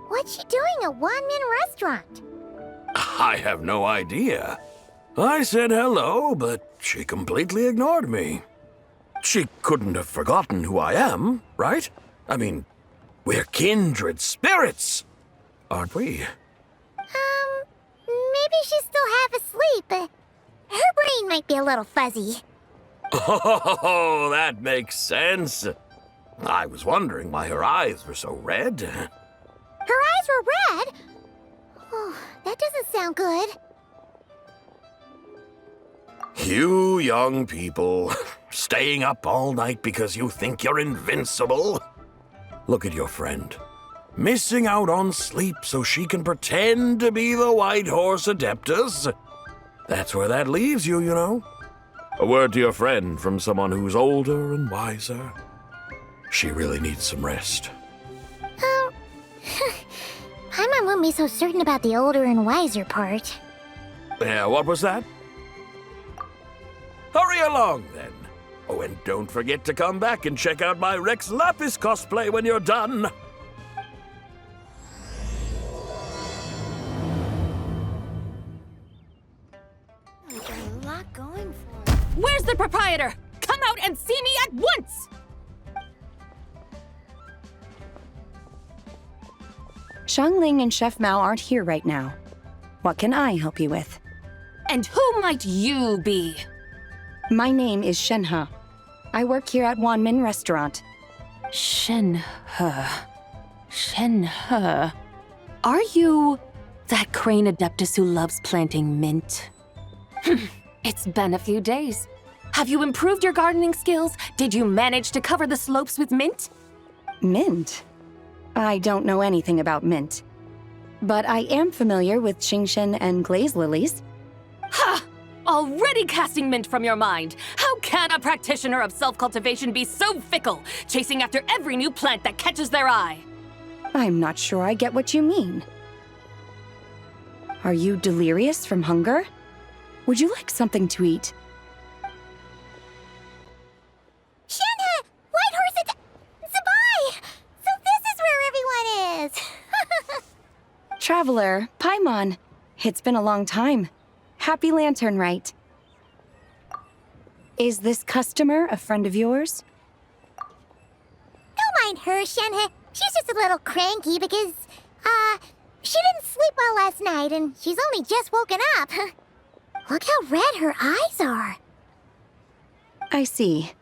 what's she doing at Wanmin Restaurant? I have no idea. I said hello, but she completely ignored me. She couldn't have forgotten who I am, right? I mean, we're kindred spirits, aren't we? Maybe she's still half asleep, but her brain might be a little fuzzy. Oh, that makes sense. I was wondering why her eyes were so red. Her eyes were red? Oh, that doesn't sound good. You young people, staying up all night because you think you're invincible. Look at your friend. Missing out on sleep so she can pretend to be the White Horse Adeptus. That's where that leaves you, you know. A word to your friend from someone who's older and wiser. She really needs some rest. Paimon won't be so certain about the older and wiser part. Yeah, what was that? Hurry along, then. Oh, and don't forget to come back and check out my Rex Lapis cosplay when you're done. Where's the proprietor? Come out and see me at once! Xiangling and Chef Mao aren't here right now. What can I help you with? And who might you be? My name is Shenhe. I work here at Wanmin Restaurant. Shenhe. Shenhe. Are you that crane adeptus who loves planting mint? It's been a few days. Have you improved your gardening skills? Did you manage to cover the slopes with mint? Mint? I don't know anything about mint. But I am familiar with Qingshen and glaze lilies. Ha! Already casting mint from your mind. How can a practitioner of self-cultivation be so fickle, chasing after every new plant that catches their eye? I'm not sure I get what you mean. Are you delirious from hunger? Would you like something to eat? Shenhe! White Horse Zabai! So this is where everyone is! Traveler, Paimon. It's been a long time. Happy Lantern Rite. Is this customer a friend of yours? Don't mind her, Shenhe. She's just a little cranky because, she didn't sleep well last night and she's only just woken up. Look how red her eyes are. I see.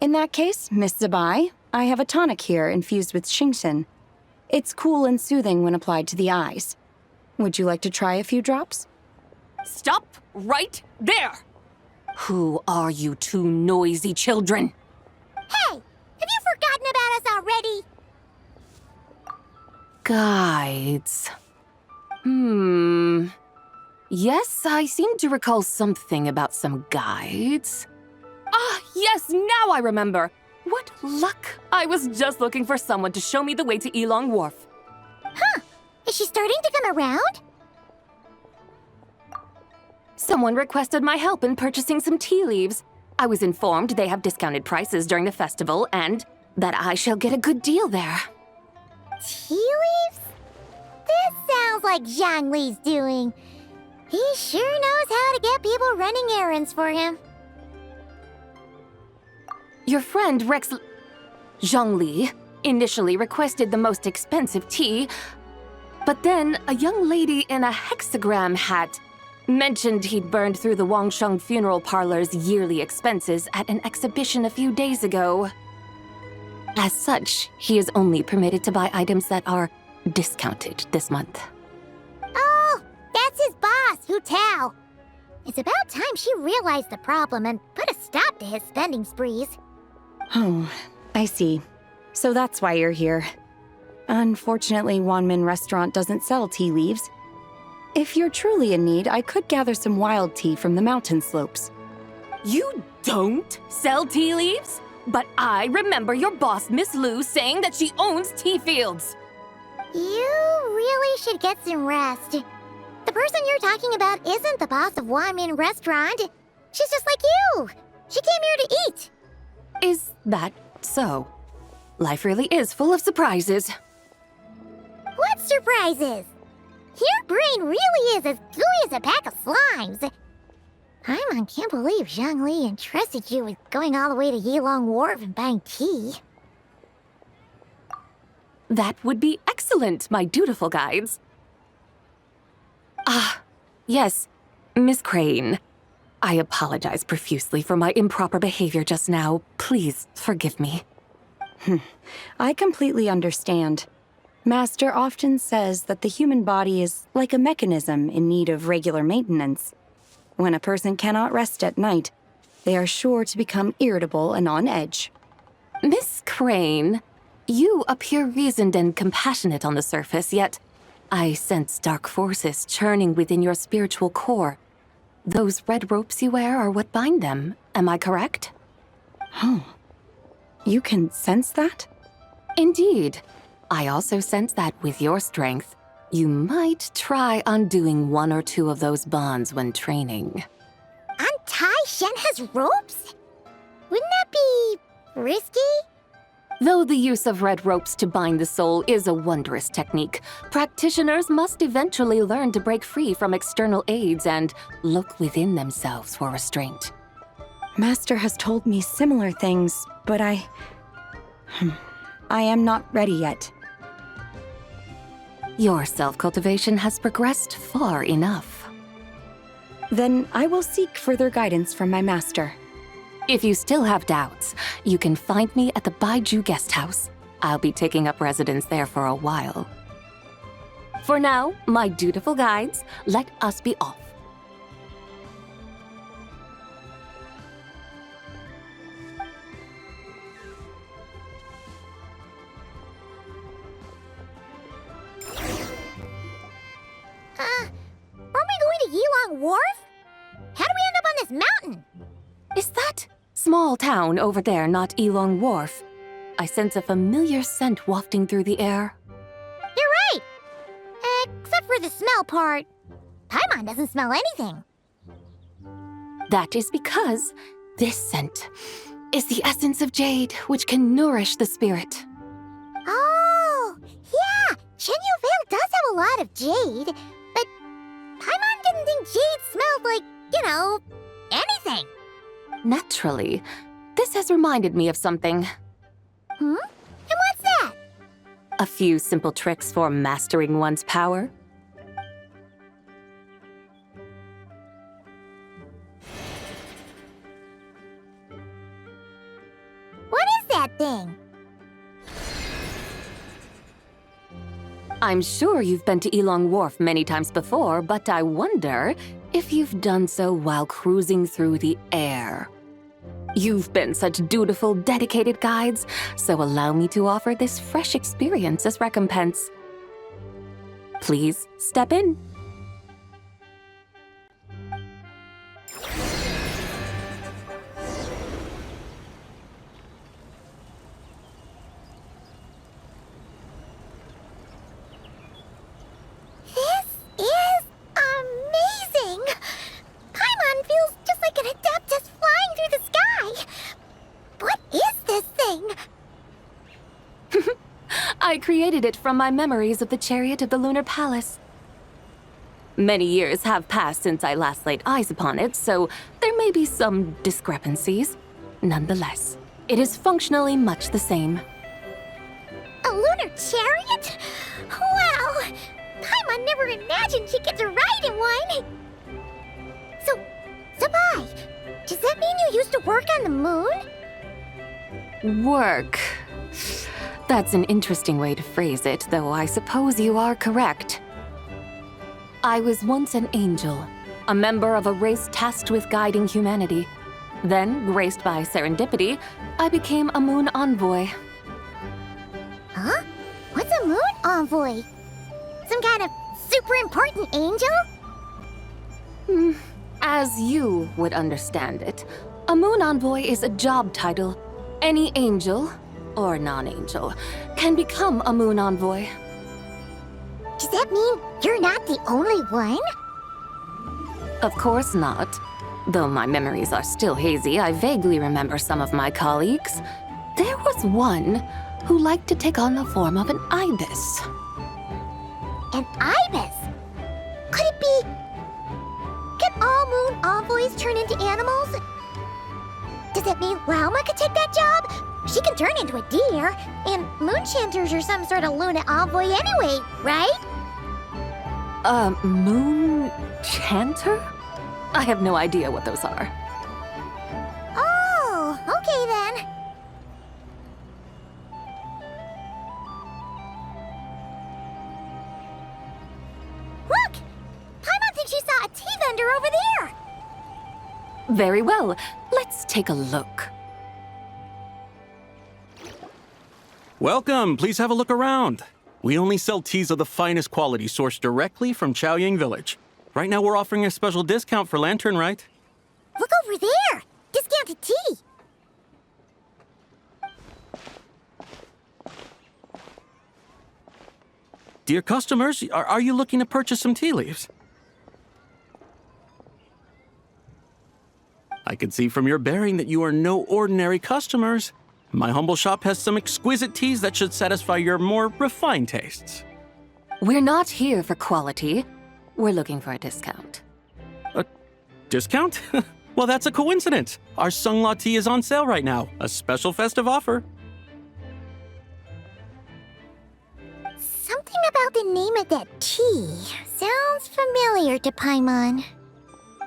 In that case, Miss Zabai, I have a tonic here infused with Qingshen. It's cool and soothing when applied to the eyes. Would you like to try a few drops? Stop right there! Who are you two noisy children? Hey! Have you forgotten about us already? Guides. Yes, I seem to recall something about some guides. Ah, yes, now I remember. What luck! I was just looking for someone to show me the way to Elong Wharf. Huh. Is she starting to come around? Someone requested my help in purchasing some tea leaves. I was informed they have discounted prices during the festival and that I shall get a good deal there. Tea leaves? This sounds like Zhangli's doing. He sure knows how to get people running errands for him. Your friend Rex Zhangli initially requested the most expensive tea, but then a young lady in a hexagram hat mentioned he'd burned through the Wangsheng funeral parlor's yearly expenses at an exhibition a few days ago. As such, he is only permitted to buy items that are discounted this month. Oh, that's his boss, Hu Tao. It's about time she realized the problem and put a stop to his spending sprees. Oh, I see. So that's why you're here. Unfortunately, Wanmin Restaurant doesn't sell tea leaves. If you're truly in need, I could gather some wild tea from the mountain slopes. You don't sell tea leaves? But I remember your boss, Miss Lu, saying that she owns tea fields. You really should get some rest. The person you're talking about isn't the boss of Wanmin Restaurant. She's just like you. She came here to eat. Is that so? Life really is full of surprises. What surprises? Your brain really is as gooey as a pack of slimes. Paimon can't believe Zhongli entrusted you with going all the way to Yilong Wharf and buying tea. That would be excellent, my dutiful guides. Ah, yes, Miss Crane. I apologize profusely for my improper behavior just now. Please forgive me. I completely understand. Master often says that the human body is like a mechanism in need of regular maintenance. When a person cannot rest at night, they are sure to become irritable and on edge. Miss Crane, you appear reasoned and compassionate on the surface, yet I sense dark forces churning within your spiritual core. Those red ropes you wear are what bind them, am I correct? Oh, you can sense that? Indeed. I also sense that with your strength, you might try undoing one or two of those bonds when training. Untie Shen has ropes? Wouldn't that be risky? Though the use of red ropes to bind the soul is a wondrous technique, practitioners must eventually learn to break free from external aids and look within themselves for restraint. Master has told me similar things, but I am not ready yet. Your self-cultivation has progressed far enough. Then I will seek further guidance from my master. If you still have doubts, you can find me at the Baiju Guest House. I'll be taking up residence there for a while. For now, my dutiful guides, let us be off. Aren't we going to Yilong Wharf? How do we end up on this mountain? Is that small town over there not Yilong Wharf? I sense a familiar scent wafting through the air. You're right! Except for the smell part. Paimon doesn't smell anything. That is because this scent is the essence of jade, which can nourish the spirit. Oh, yeah! Shenyu Vale does have a lot of jade, but Paimon didn't think jade smelled like, anything. Naturally, this has reminded me of something. And what's that? A few simple tricks for mastering one's power. What is that thing? I'm sure you've been to Yilong Wharf many times before, but I wonder if you've done so while cruising through the air. You've been such dutiful, dedicated guides, so allow me to offer this fresh experience as recompense. Please step in. This is amazing! Paimon feels just like an Adeptus flying through the sky. What is this thing? I created it from my memories of the chariot of the Lunar Palace. Many years have passed since I last laid eyes upon it, so there may be some discrepancies. Nonetheless, it is functionally much the same. A lunar chariot? Wow! Paimon never imagined she'd get to ride in one! So, Sabai, does that mean you used to work on the moon? Work. That's an interesting way to phrase it, though I suppose you are correct. I was once an angel, a member of a race tasked with guiding humanity. Then, graced by serendipity, I became a moon envoy. Huh? What's a moon envoy? Some kind of super important angel? As you would understand it, a moon envoy is a job title. Any angel, or non-angel, can become a moon envoy. Does that mean you're not the only one? Of course not. Though my memories are still hazy, I vaguely remember some of my colleagues. There was one who liked to take on the form of an ibis. An ibis? Could it be... Can all moon envoys turn into animals? Does that mean Lauma could take that job? She can turn into a deer, and moon chanters are some sort of lunar envoy anyway, right? Moon chanter? I have no idea what those are. Oh, okay then. Look! Paimon thinks she saw a tea vendor over there! Very well. Let's take a look. Welcome. Please have a look around. We only sell teas of the finest quality sourced directly from Chaoying Village. Right now we're offering a special discount for Lantern Rite. Look over there! Discounted tea! Dear customers, are you looking to purchase some tea leaves? I can see from your bearing that you are no ordinary customers. My humble shop has some exquisite teas that should satisfy your more refined tastes. We're not here for quality. We're looking for a discount. A discount? Well, that's a coincidence. Our Sungla tea is on sale right now. A special festive offer. Something about the name of that tea sounds familiar to Paimon.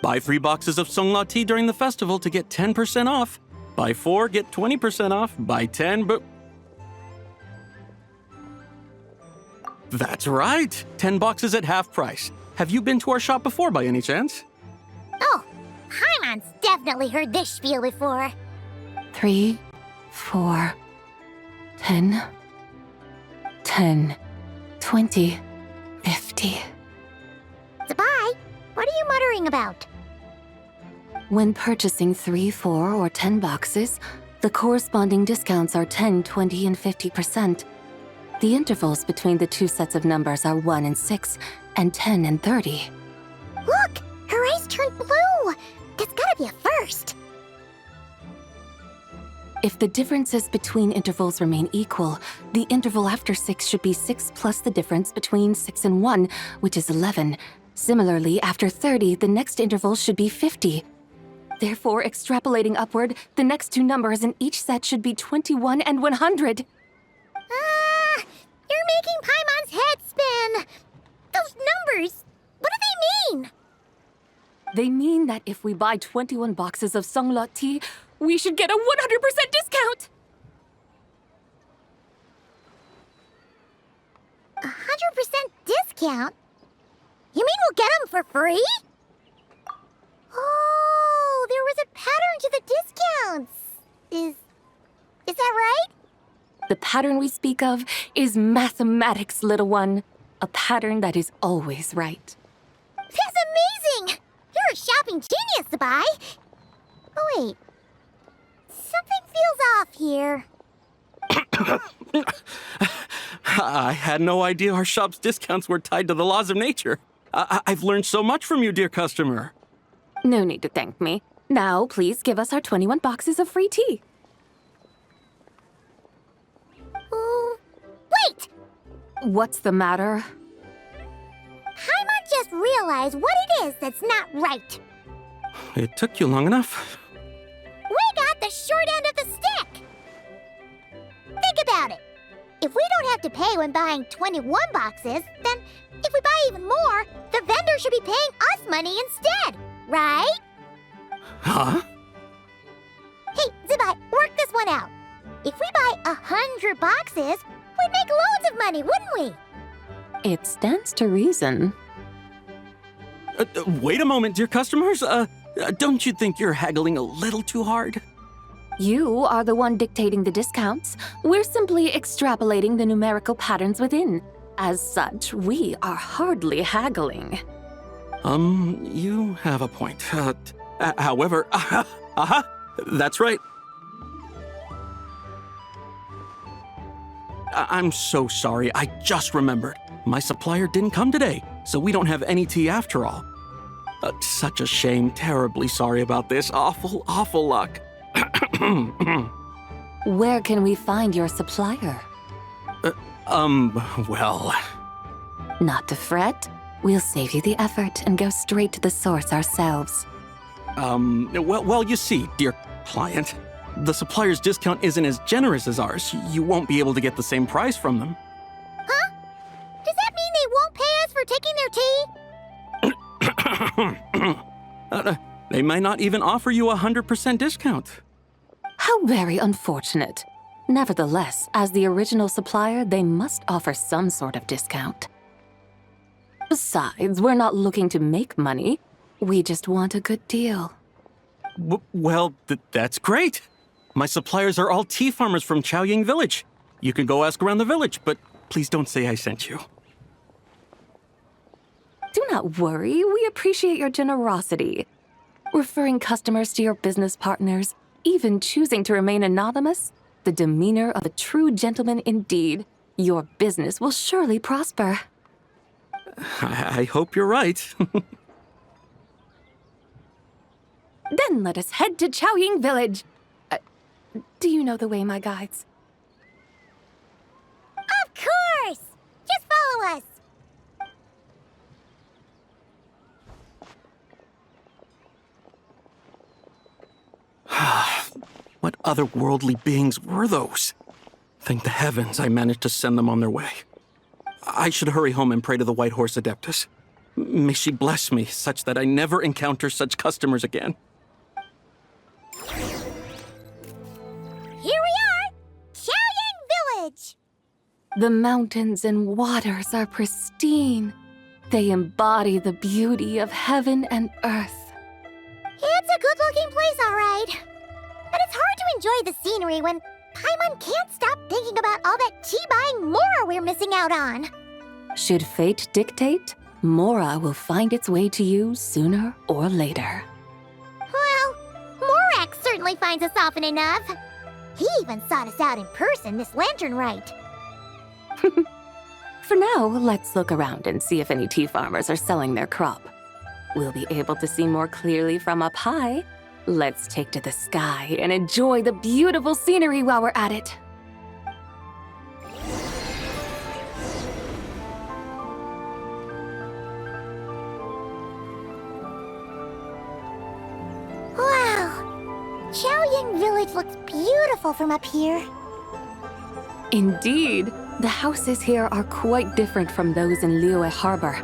Buy 3 boxes of Sungla tea during the festival to get 10% off. Buy 4, get 20% off. Buy 10, but... That's right! 10 boxes at half price. Have you been to our shop before by any chance? Oh, Paimon's definitely heard this spiel before. 3, 4, 10, 10, 20, 50. Sabai, what are you muttering about? When purchasing 3, 4, or 10 boxes, the corresponding discounts are 10, 20, and 50%. The intervals between the two sets of numbers are 1 and 6, and 10 and 30. Look! Her eyes turned blue! That's gotta be a first! If the differences between intervals remain equal, the interval after 6 should be 6 plus the difference between 6 and 1, which is 11. Similarly, after 30, the next interval should be 50. Therefore, extrapolating upward, the next two numbers in each set should be 21 and 100. You're making Paimon's head spin! Those numbers, what do they mean? They mean that if we buy 21 boxes of Sungla tea, we should get a 100% discount! 100% discount? You mean we'll get them for free? Oh, there was a pattern to the discounts. Is that right? The pattern we speak of is mathematics, little one. A pattern that is always right. That's amazing! You're a shopping genius, Sabai! Oh wait, something feels off here. I had no idea our shop's discounts were tied to the laws of nature. I've learned so much from you, dear customer. No need to thank me. Now, please give us our 21 boxes of free tea. Wait! What's the matter? Paimon just realized what it is that's not right. It took you long enough. We got the short end of the stick! Think about it. If we don't have to pay when buying 21 boxes, then if we buy even more, the vendor should be paying us money instead, right? Huh? Hey, Zubai, work this one out. If we buy 100 boxes, we'd make loads of money, wouldn't we? It stands to reason. Wait a moment, dear customers. Don't you think you're haggling a little too hard? You are the one dictating the discounts. We're simply extrapolating the numerical patterns within. As such, we are hardly haggling. You have a point. However, that's right. I'm so sorry. I just remembered. My supplier didn't come today, so we don't have any tea after all. Such a shame. Terribly sorry about this. Awful, awful luck. Where can we find your supplier? Well... Not to fret. We'll save you the effort and go straight to the source ourselves. Well, you see, dear client, the supplier's discount isn't as generous as ours. You won't be able to get the same price from them. Huh? Does that mean they won't pay us for taking their tea? They might not even offer you a 100% discount. How very unfortunate. Nevertheless, as the original supplier, they must offer some sort of discount. Besides, we're not looking to make money. We just want a good deal. Well, that's great. My suppliers are all tea farmers from Chaoying Village. You can go ask around the village, but please don't say I sent you. Do not worry, we appreciate your generosity. Referring customers to your business partners, even choosing to remain anonymous, the demeanor of a true gentleman indeed. Your business will surely prosper. I hope you're right. Then let us head to Chaoying Village. Do you know the way, my guides? Of course! Just follow us! What otherworldly beings were those? Thank the heavens I managed to send them on their way. I should hurry home and pray to the White Horse Adeptus. May she bless me such that I never encounter such customers again. Here we are! Chaoying Village! The mountains and waters are pristine. They embody the beauty of heaven and earth. It's a good-looking place, all right. But it's hard to enjoy the scenery when Paimon can't stop thinking about all that tea-buying Mora we're missing out on. Should fate dictate, Mora will find its way to you sooner or later. Well, Morak certainly finds us often enough. He even sought us out in person this lantern rite. For now, let's look around and see if any tea farmers are selling their crop. We'll be able to see more clearly from up high. Let's take to the sky and enjoy the beautiful scenery while we're at it. Wow! Chaoying Village looks beautiful from up here. Indeed, the houses here are quite different from those in Liyue Harbor.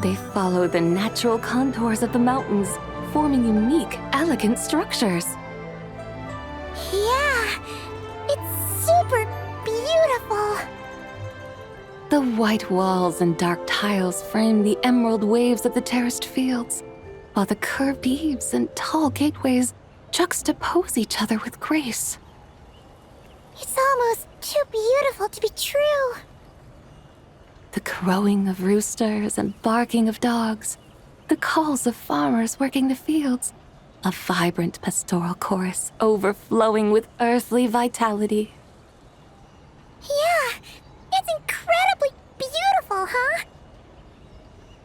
They follow the natural contours of the mountains, forming unique, elegant structures. Yeah, it's super beautiful. The white walls and dark tiles frame the emerald waves of the terraced fields, while the curved eaves and tall gateways juxtapose each other with grace. It's almost too beautiful to be true. The crowing of roosters and barking of dogs, the calls of farmers working the fields, a vibrant pastoral chorus overflowing with earthly vitality. Yeah, it's incredibly beautiful, huh?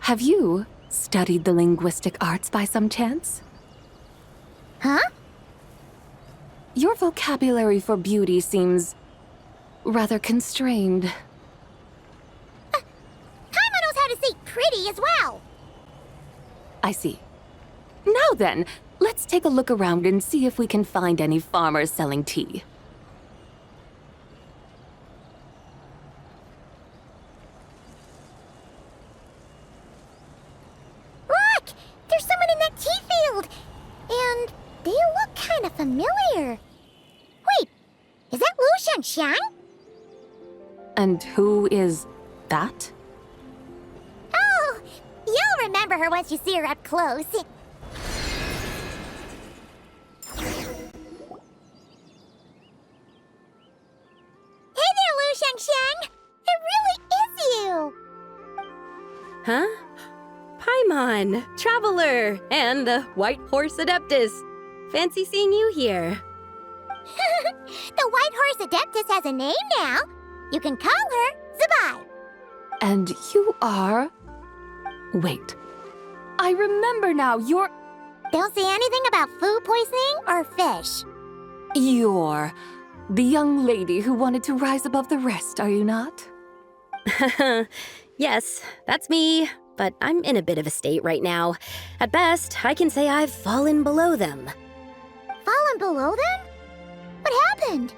Have you studied the linguistic arts by some chance? Huh? Your vocabulary for beauty seems rather constrained. Paimon knows how to say pretty as well. I see. Now then, let's take a look around and see if we can find any farmers selling tea. Look! There's someone in that tea kind of familiar. Wait, is that Lu Shanxiang? And who is that? Oh, you'll remember her once you see her up close. Hey there, Lu Shanxiang! It really is you! Huh? Paimon, Traveler, and the White Horse Adeptus. Fancy seeing you here. The White Horse Adeptus has a name now. You can call her Zabai. And you are... Wait. I remember now, you're... Don't say anything about food poisoning or fish. You're the young lady who wanted to rise above the rest, are you not? Yes, that's me, but I'm in a bit of a state right now. At best, I can say I've fallen below them. Fallen below them? What happened?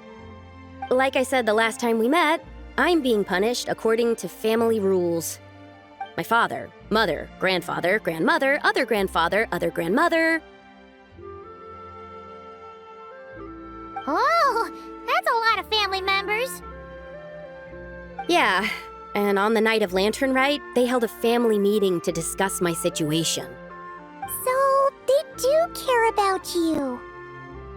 Like I said the last time we met, I'm being punished according to family rules. My father, mother, grandfather, grandmother, other grandfather, other grandmother. Oh, that's a lot of family members. Yeah, and on the night of Lantern Rite, they held a family meeting to discuss my situation. So, they do care about you.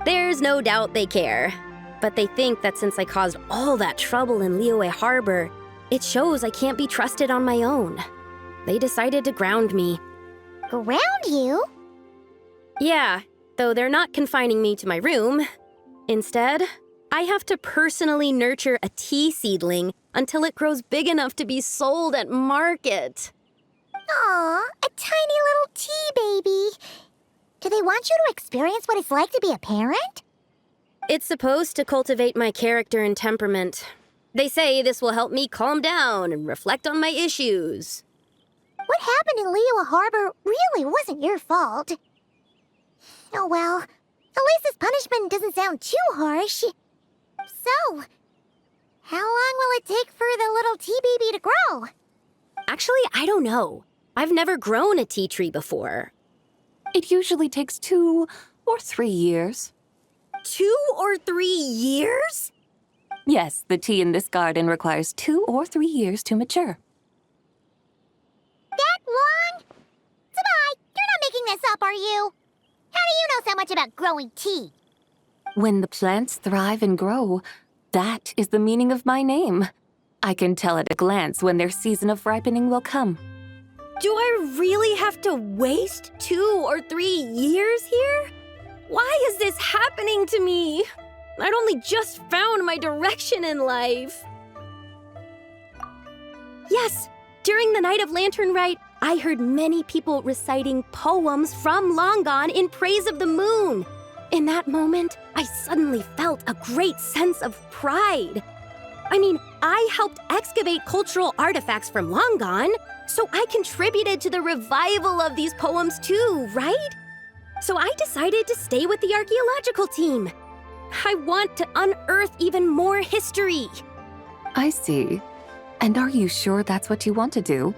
There's no doubt they care. But they think that since I caused all that trouble in Liyue Harbor, it shows I can't be trusted on my own. They decided to ground me. Ground you? Yeah, though they're not confining me to my room. Instead, I have to personally nurture a tea seedling until it grows big enough to be sold at market. Aw, a tiny little tea baby. Do they want you to experience what it's like to be a parent? It's supposed to cultivate my character and temperament. They say this will help me calm down and reflect on my issues. What happened in Liyue Harbor really wasn't your fault. Oh well, at least this punishment doesn't sound too harsh. So, how long will it take for the little tea baby to grow? Actually, I don't know. I've never grown a tea tree before. It usually takes 2 or 3 years. 2 or 3 years? Yes, the tea in this garden requires 2 or 3 years to mature. That long? Zabai, you're not making this up, are you? How do you know so much about growing tea? When the plants thrive and grow, that is the meaning of my name. I can tell at a glance when their season of ripening will come. Do I really have to waste 2 or 3 years here? Why is this happening to me? I'd only just found my direction in life. Yes, during the night of Lantern Rite, I heard many people reciting poems from Long Gone in praise of the moon. In that moment, I suddenly felt a great sense of pride. I mean, I helped excavate cultural artifacts from Long Gone, so I contributed to the revival of these poems too, right? So I decided to stay with the archaeological team. I want to unearth even more history. I see. And are you sure that's what you want to do?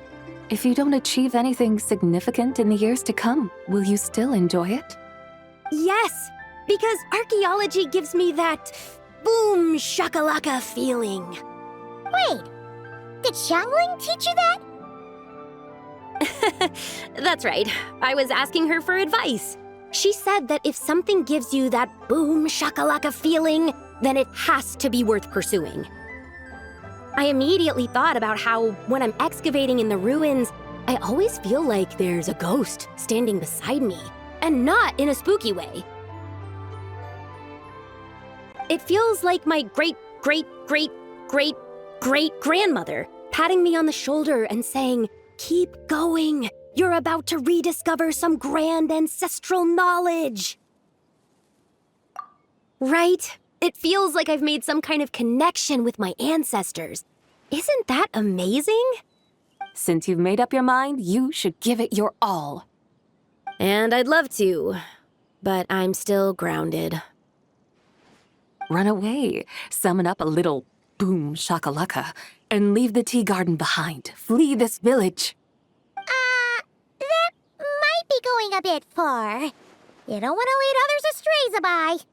If you don't achieve anything significant in the years to come, will you still enjoy it? Yes, because archaeology gives me that boom shakalaka feeling. Wait, did Xiangling teach you that? That's right. I was asking her for advice. She said that if something gives you that boom shakalaka feeling, then it has to be worth pursuing. I immediately thought about how when I'm excavating in the ruins, I always feel like there's a ghost standing beside me, and not in a spooky way. It feels like my great-great-great-great-great-grandmother patting me on the shoulder and saying, "Keep going. You're about to rediscover some grand ancestral knowledge." Right? It feels like I've made some kind of connection with my ancestors. Isn't that amazing? Since you've made up your mind, you should give it your all. And I'd love to, but I'm still grounded. Run away, summon up a little boom shakalaka, and leave the tea garden behind. Flee this village. That might be going a bit far. You don't want to lead others astray, Zabai.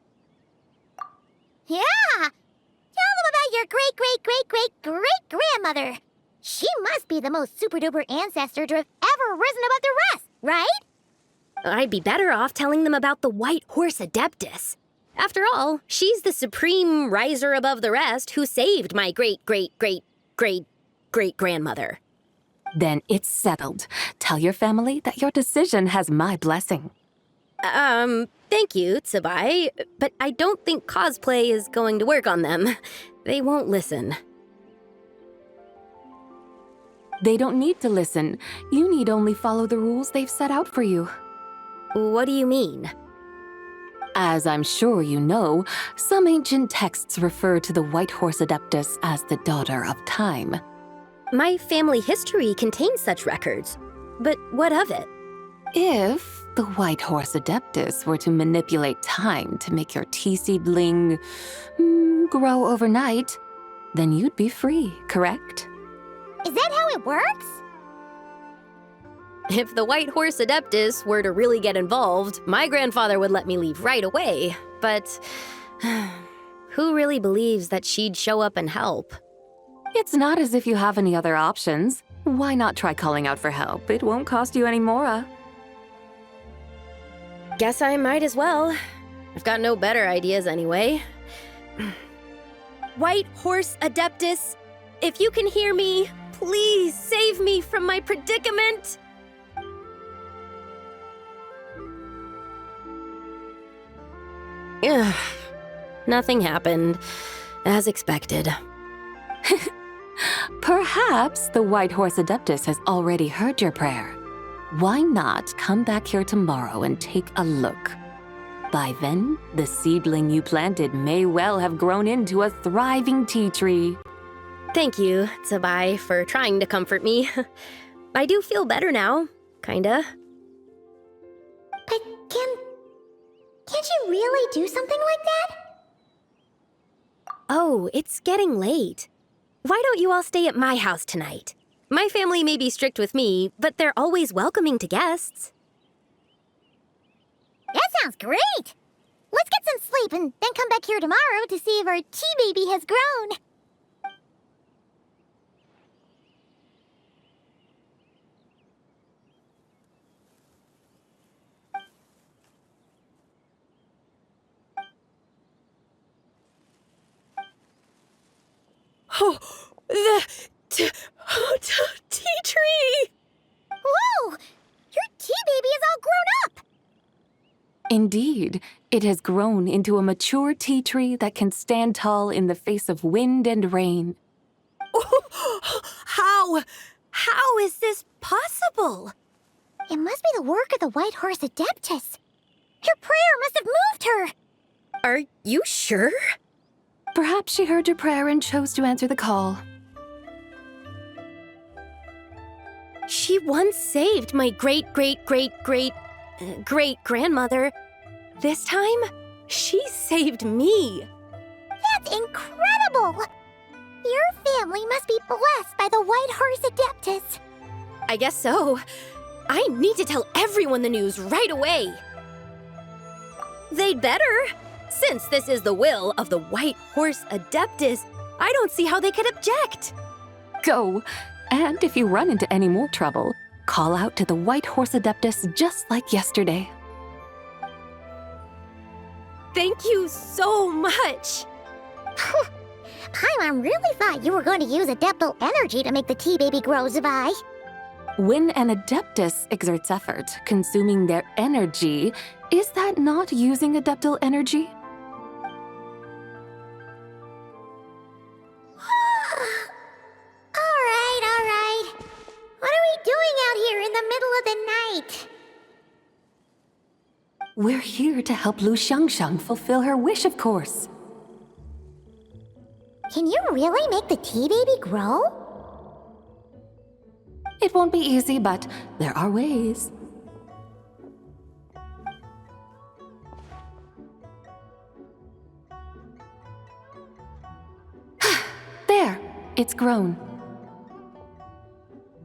Yeah! Tell them about your great-great-great-great-great-grandmother. She must be the most super-duper ancestor to have ever risen above the rest, right? I'd be better off telling them about the White Horse Adeptus. After all, she's the supreme riser above the rest who saved my great-great-great-great-great-grandmother. Then it's settled. Tell your family that your decision has my blessing. Thank you, Tsubai, but I don't think cosplay is going to work on them. They won't listen. They don't need to listen. You need only follow the rules they've set out for you. What do you mean? As I'm sure you know, some ancient texts refer to the White Horse Adeptus as the Daughter of Time. My family history contains such records. But what of it? If the White Horse Adeptus were to manipulate time to make your tea seedling grow overnight, then you'd be free, correct? Is that how it works? If the White Horse Adeptus were to really get involved, my grandfather would let me leave right away. But who really believes that she'd show up and help? It's not as if you have any other options. Why not try calling out for help? It won't cost you any more. Guess I might as well. I've got no better ideas anyway. White Horse Adeptus, if you can hear me, please save me from my predicament! Ugh. Nothing happened, as expected. Perhaps the White Horse Adeptus has already heard your prayer. Why not come back here tomorrow and take a look? By then, the seedling you planted may well have grown into a thriving tea tree. Thank you, Tsubai, for trying to comfort me. I do feel better now, kinda. But can't you really do something like that? Oh, it's getting late. Why don't you all stay at my house tonight? My family may be strict with me, but they're always welcoming to guests. That sounds great! Let's get some sleep and then come back here tomorrow to see if our tea baby has grown. Oh, the tea tree! Whoa! Your tea baby is all grown up! Indeed, it has grown into a mature tea tree that can stand tall in the face of wind and rain. How is this possible? It must be the work of the White Horse Adeptus. Her prayer must have moved her! Are you sure? Perhaps she heard your prayer and chose to answer the call. She once saved my great-great-great-great-great-grandmother. This time, she saved me. That's incredible! Your family must be blessed by the White Horse Adeptus. I guess so. I need to tell everyone the news right away. They'd better. Since this is the will of the White Horse Adeptus, I don't see how they could object. Go. And if you run into any more trouble, call out to the White Horse Adeptus just like yesterday. Thank you so much! Paimon really thought you were going to use Adeptal energy to make the tea baby grow, Zabai. When an Adeptus exerts effort, consuming their energy, is that not using Adeptal energy? All right. What are we doing out here in the middle of the night? We're here to help Lu Xiangxiang fulfill her wish, of course. Can you really make the tea baby grow? It won't be easy, but there are ways. There, it's grown.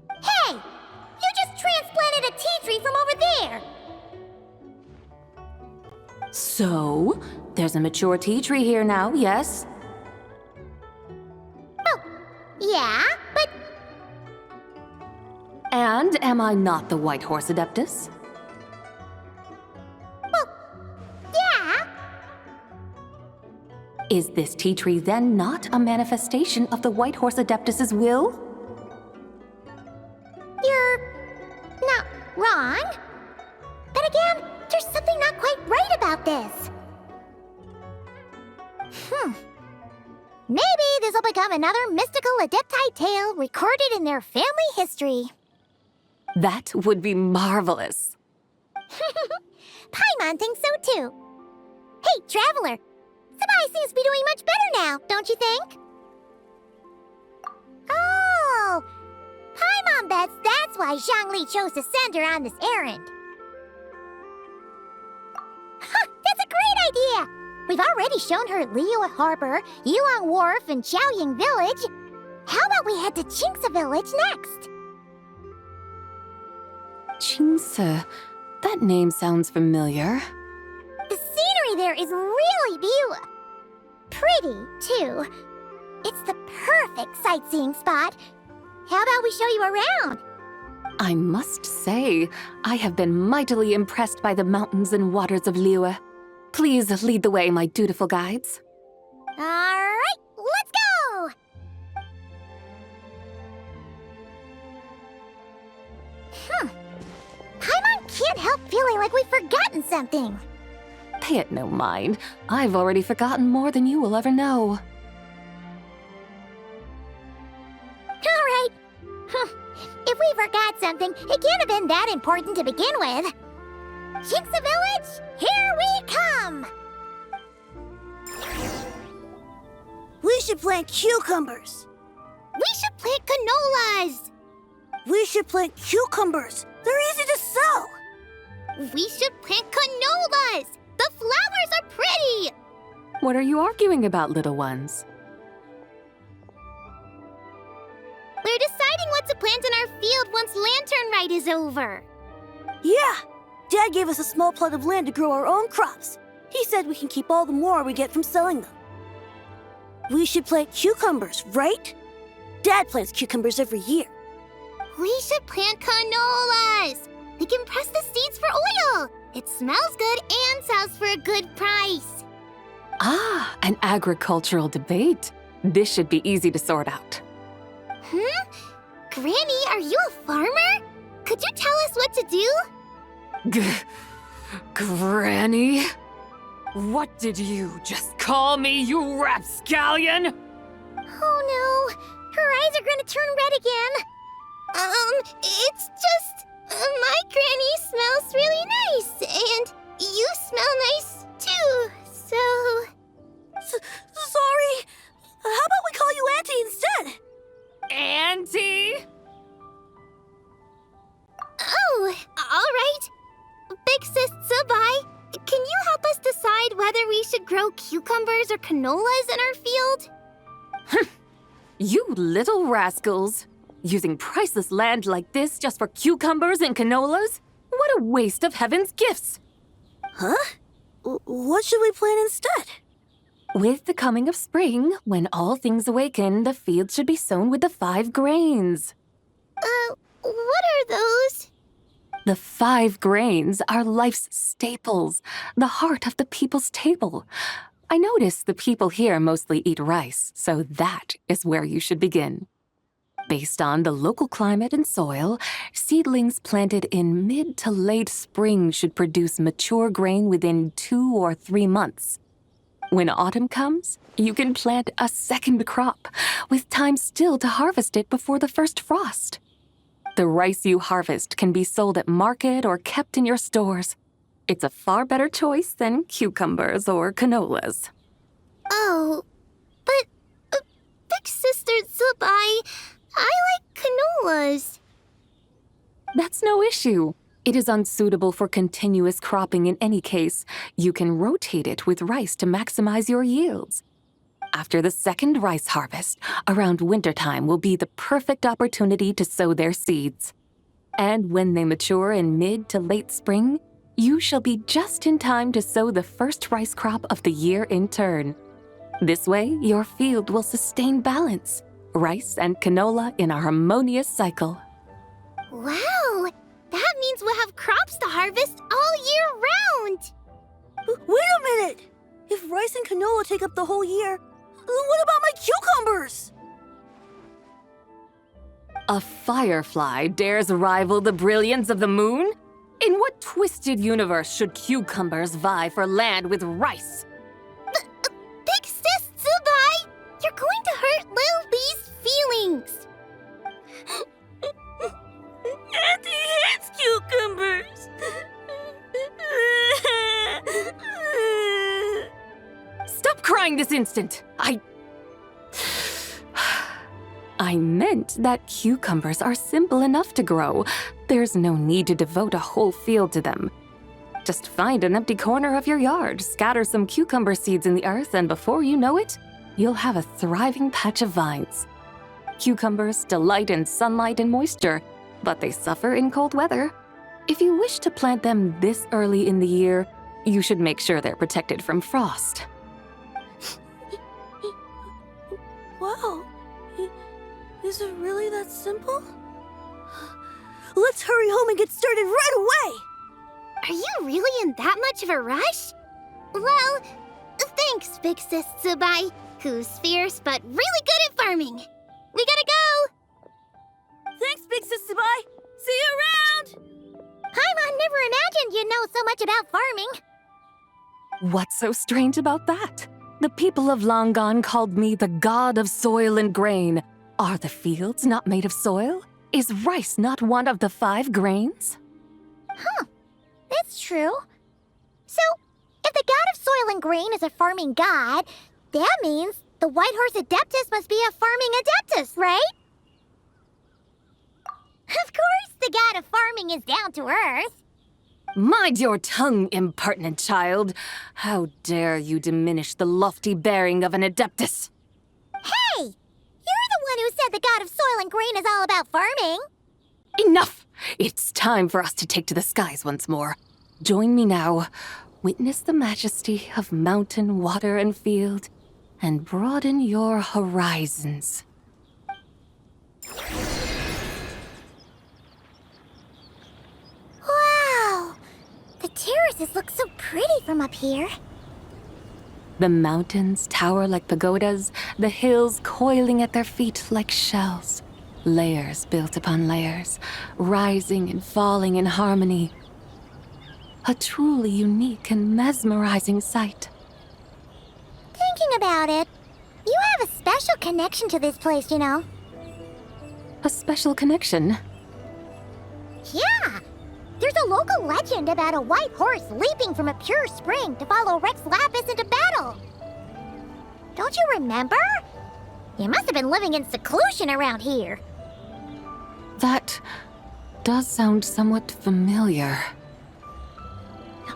Hey! You just transplanted a tea tree from over there! There's a mature tea tree here now, yes? Oh, yeah, but And am I not the White Horse Adeptus? well, yeah. Is this tea tree then not a manifestation of the White Horse Adeptus's will? You're not wrong. But again, there's something not quite right about this. Maybe this will become another mystical Adepti tale recorded in their family history. That would be marvelous. Paimon thinks so too. Hey, Traveler! Sabai seems to be doing much better now, don't you think? Oh! Paimon bets that's why Zhongli chose to send her on this errand. That's a great idea! We've already shown her Liyue Harbor, Yulong Wharf, and Xiaoying Village. How about we head to Qingce Village next? Qingce. That name sounds familiar. The scenery there is really beautiful. Pretty, too. It's the perfect sightseeing spot. How about we show you around? I must say, I have been mightily impressed by the mountains and waters of Liyue. Please lead the way, my dutiful guides. All right, let's go! Paimon can't help feeling like we've forgotten something. Pay it no mind. I've already forgotten more than you will ever know. All right. If we forgot something, it can't have been that important to begin with. Qingce Village, here we come! We should plant cucumbers. We should plant canolas! We should plant cucumbers. They're easy to sow. We should plant canolas! The flowers are pretty! What are you arguing about, little ones? We're deciding what to plant in our field once Lantern Rite is over. Yeah. Dad gave us a small plot of land to grow our own crops. He said we can keep all the more we get from selling them. We should plant cucumbers, right? Dad plants cucumbers every year. We should plant canolas! We can press the seeds for oil! It smells good and sells for a good price. Ah, an agricultural debate. This should be easy to sort out. Granny, are you a farmer? Could you tell us what to do? Granny? What did you just call me, you rapscallion? Oh no, her eyes are gonna turn red again. It's just, my granny smells really nice, and you smell nice too, so... Sorry. How about we call you Auntie instead? Auntie? Oh, all right. Big Sis Sabai, can you help us decide whether we should grow cucumbers or canolas in our field? You little rascals! Using priceless land like this just for cucumbers and canolas? What a waste of heaven's gifts! Huh? What should we plant instead? With the coming of spring, when all things awaken, the field should be sown with the 5 grains. What are those? The 5 grains are life's staples, the heart of the people's table. I notice the people here mostly eat rice, so that is where you should begin. Based on the local climate and soil, seedlings planted in mid to late spring should produce mature grain within 2 or 3 months. When autumn comes, you can plant a second crop, with time still to harvest it before the first frost. The rice you harvest can be sold at market or kept in your stores. It's a far better choice than cucumbers or canolas. Oh, but Big Sister Sabai, I like canolas. That's no issue. It is unsuitable for continuous cropping in any case. You can rotate it with rice to maximize your yields. After the second rice harvest, around wintertime will be the perfect opportunity to sow their seeds. And when they mature in mid to late spring, you shall be just in time to sow the first rice crop of the year in turn. This way, your field will sustain balance, rice and canola in a harmonious cycle. Wow! That means we'll have crops to harvest all year round! Wait a minute! If rice and canola take up the whole year, what about my cucumbers? A firefly dares rival the brilliance of the moon? In what twisted universe should cucumbers vie for land with rice? Big Sis Tsubai! You're going to hurt Lil Lee's feelings! Auntie hates cucumbers! Stop crying this instant! I meant that cucumbers are simple enough to grow. There's no need to devote a whole field to them. Just find an empty corner of your yard, scatter some cucumber seeds in the earth, and before you know it, you'll have a thriving patch of vines. Cucumbers delight in sunlight and moisture, but they suffer in cold weather. If you wish to plant them this early in the year, you should make sure they're protected from frost. Wow. Is it really that simple? Let's hurry home and get started right away! Are you really in that much of a rush? Well, thanks, Big Sis Tsubai, who's fierce but really good at farming. We gotta go! Thanks, Big Sis Tsubai! See you around! Paimon never imagined you'd know so much about farming. What's so strange about that? The people of Langan called me the god of soil and grain. Are the fields not made of soil? Is rice not one of the 5 grains? Huh, that's true. So, if the god of soil and grain is a farming god, that means the White Horse Adeptus must be a farming adeptus, right? Of course the god of farming is down to earth. Mind your tongue, impertinent child. How dare you diminish the lofty bearing of an adeptus? Hey! You're the one who said the god of soil and grain is all about farming. Enough! It's time for us to take to the skies once more. Join me now. Witness the majesty of mountain, water, and field, and broaden your horizons. Wow! The terraces look so pretty from up here. The mountains tower like pagodas, the hills coiling at their feet like shells. Layers built upon layers, rising and falling in harmony. A truly unique and mesmerizing sight. Thinking about it, you have a special connection to this place, you know. A special connection? Yeah! There's a local legend about a white horse leaping from a pure spring to follow Rex Lapis into battle. Don't you remember? You must have been living in seclusion around here. That does sound somewhat familiar.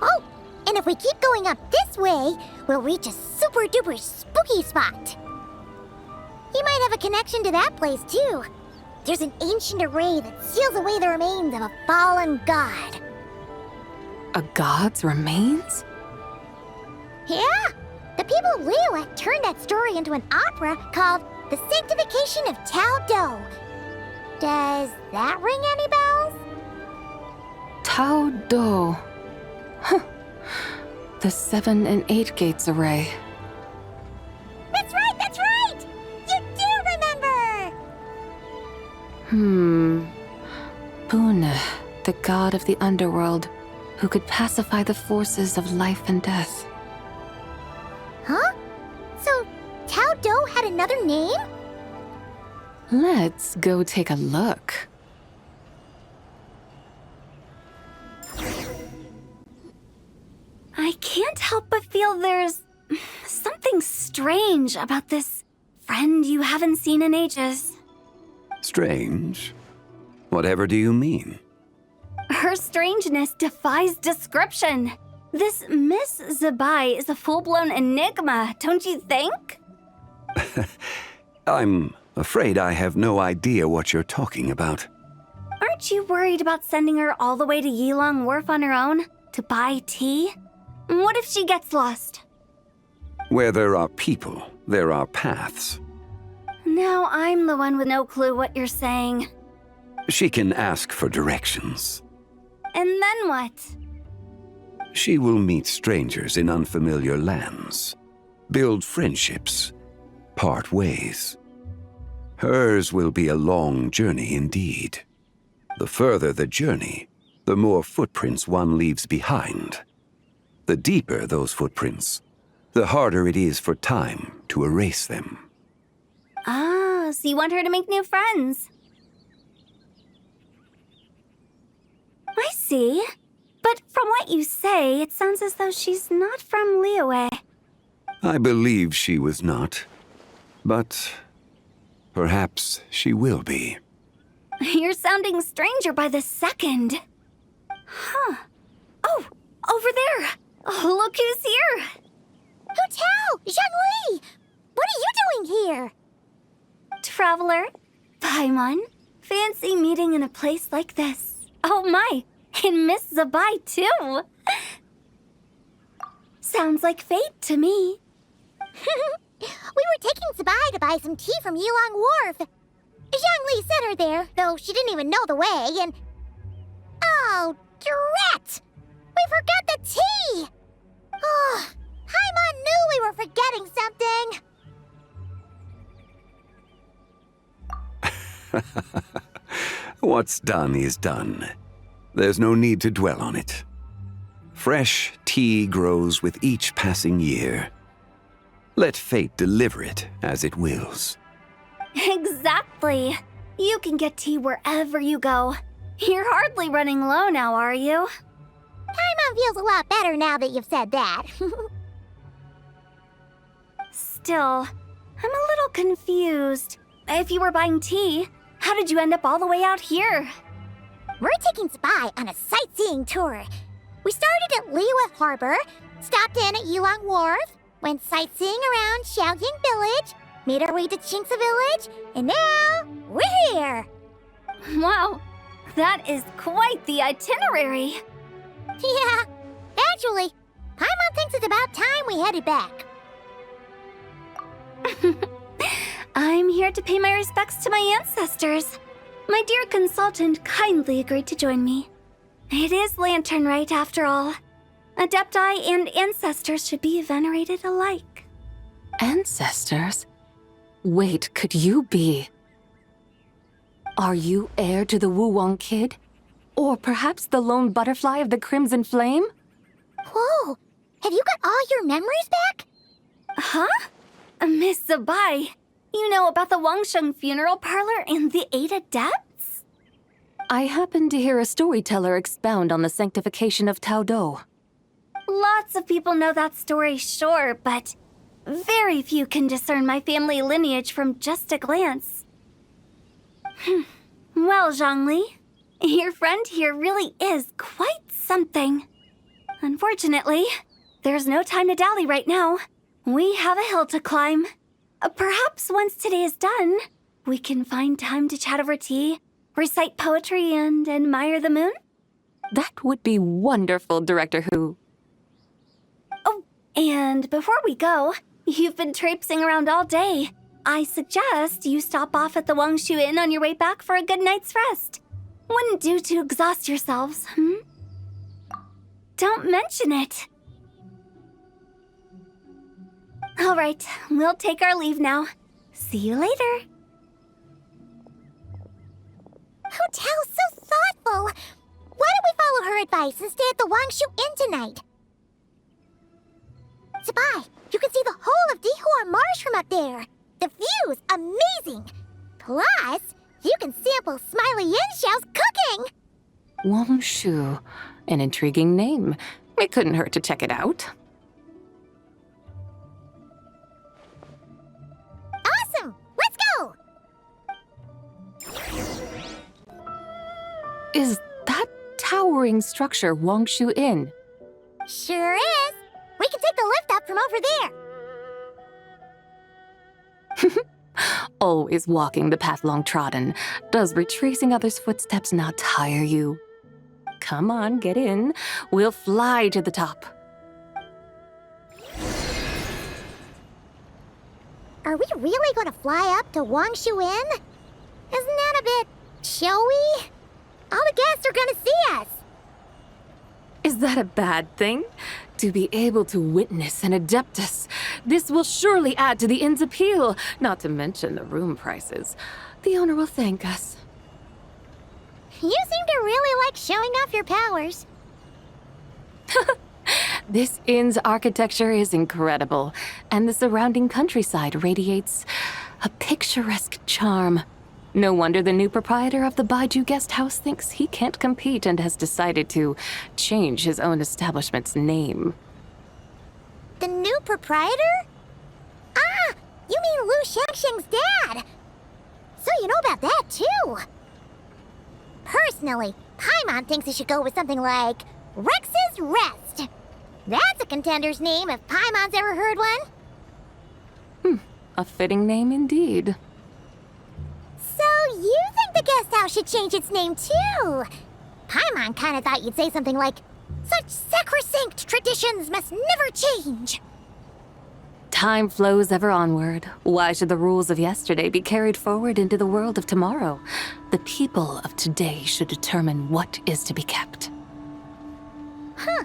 Oh, and if we keep going up this way, we'll reach a super-duper spooky spot. You might have a connection to that place, too. There's an ancient array that seals away the remains of a fallen god. A god's remains? Yeah! The people of Liyue turned that story into an opera called The Sanctification of Tao Do. Does that ring any bells? Tao Do. Huh. The 7 and 8 gates array. That's right, that's right! You do remember! Bune, the god of the underworld, who could pacify the forces of life and death. Huh? So, Tao Do had another name? Let's go take a look. I can't help but feel there's something strange about this friend you haven't seen in ages. Strange? Whatever do you mean? Her strangeness defies description. This Miss Zabai is a full-blown enigma, don't you think? I'm afraid I have no idea what you're talking about. Aren't you worried about sending her all the way to Yilong Wharf on her own? To buy tea? What if she gets lost? Where there are people, there are paths. Now I'm the one with no clue what you're saying. She can ask for directions. And then what? She will meet strangers in unfamiliar lands, build friendships, part ways. Hers will be a long journey indeed. The further the journey, the more footprints one leaves behind. The deeper those footprints, the harder it is for time to erase them. Ah, so you want her to make new friends. I see. But from what you say, it sounds as though she's not from Liyue. I believe she was not, but perhaps she will be. You're sounding stranger by the second. Huh. Oh, over there. Oh, look who's here. Hotel! Zhongli! What are you doing here? Traveler, Paimon, fancy meeting in a place like this. Oh my, and Miss Zabai too. Sounds like fate to me. We were taking Zabai to buy some tea from Yulong Wharf. Zhongli sent her there, though she didn't even know the way, and... Oh, drat! We forgot the tea! Oh, Paimon knew we were forgetting something! What's done is done. There's no need to dwell on it. Fresh tea grows with each passing year. Let fate deliver it as it wills. Exactly. You can get tea wherever you go. You're hardly running low now, are you? Paimon feels a lot better now that you've said that. Still, I'm a little confused. If you were buying tea, how did you end up all the way out here? We're taking Zabai on a sightseeing tour. We started at Liyue Harbor, stopped in at Yulong Wharf, went sightseeing around Xiaoying Village, made our way to Qingce Village, and now we're here. Wow, that is quite the itinerary. Yeah, actually, Paimon thinks it's about time we headed back. I'm here to pay my respects to my ancestors. My dear consultant kindly agreed to join me. It is Lantern Rite, after all. Adepti and ancestors should be venerated alike. Ancestors? Wait, could you be? Are you heir to the Wuwang kid? Or perhaps the lone butterfly of the Crimson Flame? Whoa, have you got all your memories back? Huh? Miss Zabai, you know about the Wangsheng funeral parlor and the 8 adepts? I happened to hear a storyteller expound on the sanctification of Taodo. Lots of people know that story, sure, but very few can discern my family lineage from just a glance. Well, Zhongli, your friend here really is quite something. Unfortunately, there's no time to dally right now. We have a hill to climb. Perhaps once today is done, we can find time to chat over tea, recite poetry, and admire the moon? That would be wonderful, Director Who. Oh, and before we go, you've been traipsing around all day. I suggest you stop off at the Wangshu Inn on your way back for a good night's rest. Wouldn't do to exhaust yourselves, Don't mention it. All right, we'll take our leave now. See you later. Hotel's so thoughtful. Why don't we follow her advice and stay at the Wangshu Inn tonight? Zabai, you can see the whole of Dihua Marsh from up there. The view's amazing. Plus, you can sample Smiley Yanxiao's cooking. Wangshu, an intriguing name. It couldn't hurt to check it out. Awesome! Let's go! Is that towering structure Wangshu Inn? Sure is. We can take the lift up from over there. Always walking the path long trodden. Does retracing others' footsteps not tire you? Come on, get in. We'll fly to the top. Are we really going to fly up to Wangshu Inn? Isn't that a bit showy? All the guests are going to see us. Is that a bad thing? To be able to witness an Adeptus. This will surely add to the inn's appeal, not to mention the room prices. The owner will thank us. You seem to really like showing off your powers. This inn's architecture is incredible, and the surrounding countryside radiates a picturesque charm. No wonder the new proprietor of the Baiju guest house thinks he can't compete and has decided to change his own establishment's name. The new proprietor? Ah, you mean Lu Xiangxing's dad. So you know about that, too. Personally, Paimon thinks it should go with something like Rex's Rest. That's a contender's name if Paimon's ever heard one. A fitting name indeed. So you think the guest house should change its name, too? Paimon kinda thought you'd say something like, such sacrosanct traditions must never change. Time flows ever onward. Why should the rules of yesterday be carried forward into the world of tomorrow? The people of today should determine what is to be kept. Huh.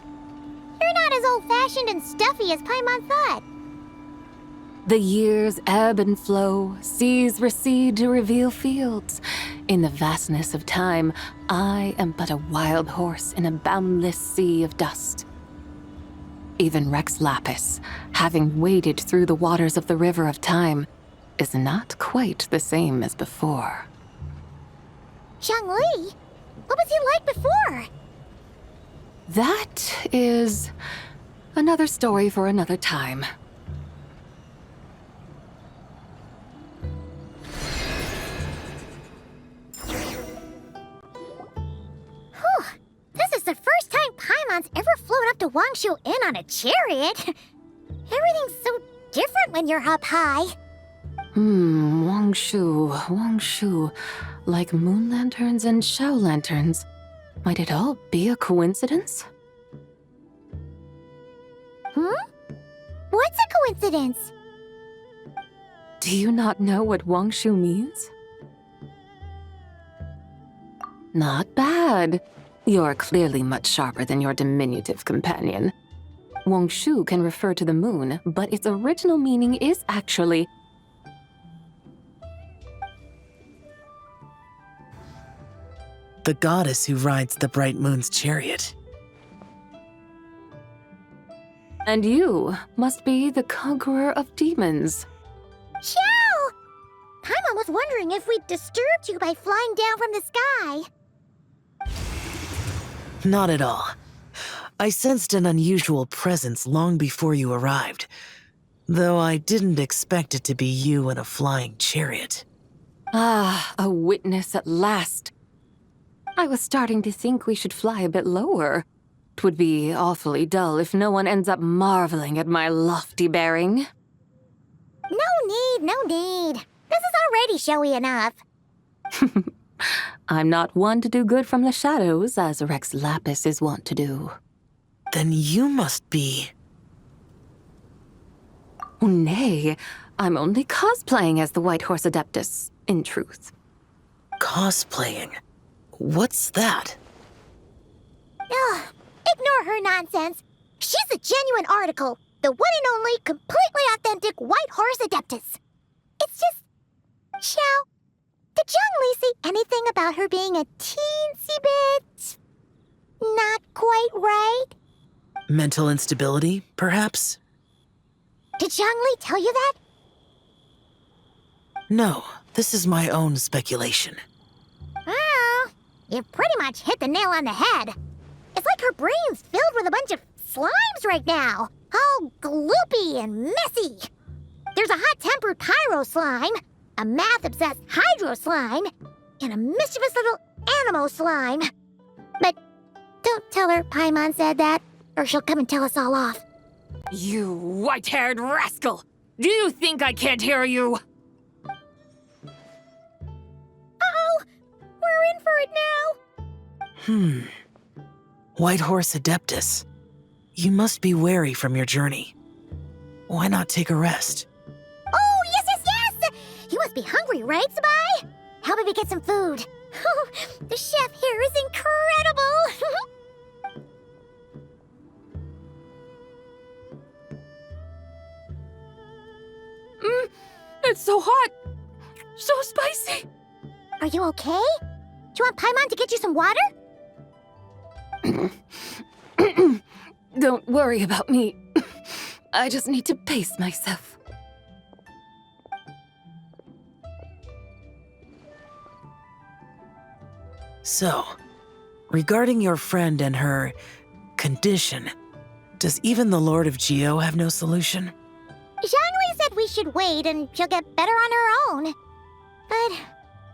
You're not as old-fashioned and stuffy as Paimon thought. The years ebb and flow, seas recede to reveal fields. In the vastness of time, I am but a wild horse in a boundless sea of dust. Even Rex Lapis, having waded through the waters of the river of time, is not quite the same as before. Zhongli? What was he like before? That is another story for another time. This is the first time Paimon's ever flown up to Wangshu Inn on a chariot. Everything's so different when you're up high. Wangshu. Like moon lanterns and shao lanterns. Might it all be a coincidence? What's a coincidence? Do you not know what Wangshu means? Not bad. You're clearly much sharper than your diminutive companion. Wangshu can refer to the moon, but its original meaning is actually the goddess who rides the bright moon's chariot. And you must be the conqueror of demons. Xiao! Paimon was wondering if we'd disturbed you by flying down from the sky. Not at all. I sensed an unusual presence long before you arrived, though I didn't expect it to be you in a flying chariot. Ah, a witness at last. I was starting to think we should fly a bit lower. It would be awfully dull if no one ends up marveling at my lofty bearing. No need. This is already showy enough. I'm not one to do good from the shadows, as Rex Lapis is wont to do. Then you must be... Oh, nay, I'm only cosplaying as the White Horse Adeptus, in truth. Cosplaying? What's that? Ugh, ignore her nonsense. She's a genuine article, the one and only completely authentic White Horse Adeptus. It's just... Xiao, did Zhongli say anything about her being a teensy bit... not quite right? Mental instability, perhaps? Did Zhongli tell you that? No, this is my own speculation. Well, you've pretty much hit the nail on the head. It's like her brain's filled with a bunch of slimes right now, all gloopy and messy. There's a hot-tempered pyro slime, a math-obsessed hydro slime, and a mischievous little animo slime. But don't tell her Paimon said that, or she'll come and tell us all off. You white-haired rascal! Do you think I can't hear you? Uh-oh! We're in for it now! White Horse Adeptus, you must be weary from your journey. Why not take a rest? Oh, yes, yes, yes! You must be hungry, right, Sabai? How about we get some food? The chef here is incredible! It's so hot! So spicy! Are you okay? Do you want Paimon to get you some water? Don't worry about me. I just need to pace myself. So, regarding your friend and her condition, does even the Lord of Geo have no solution? Zhangli said we should wait and she'll get better on her own. But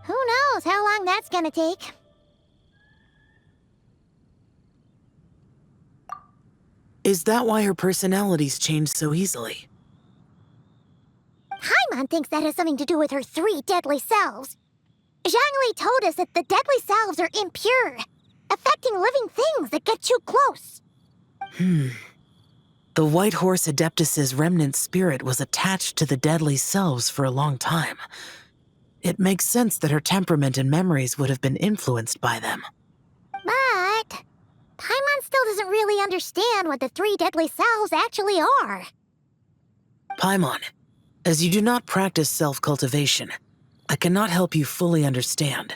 who knows how long that's gonna take. Is that why her personalities change so easily? Paimon thinks that has something to do with her 3 deadly selves. Zhangli told us that the deadly selves are impure, affecting living things that get too close. The White Horse Adeptus's remnant spirit was attached to the deadly selves for a long time. It makes sense that her temperament and memories would have been influenced by them. But Paimon still doesn't really understand what the 3 deadly selves actually are. Paimon, as you do not practice self-cultivation, I cannot help you fully understand.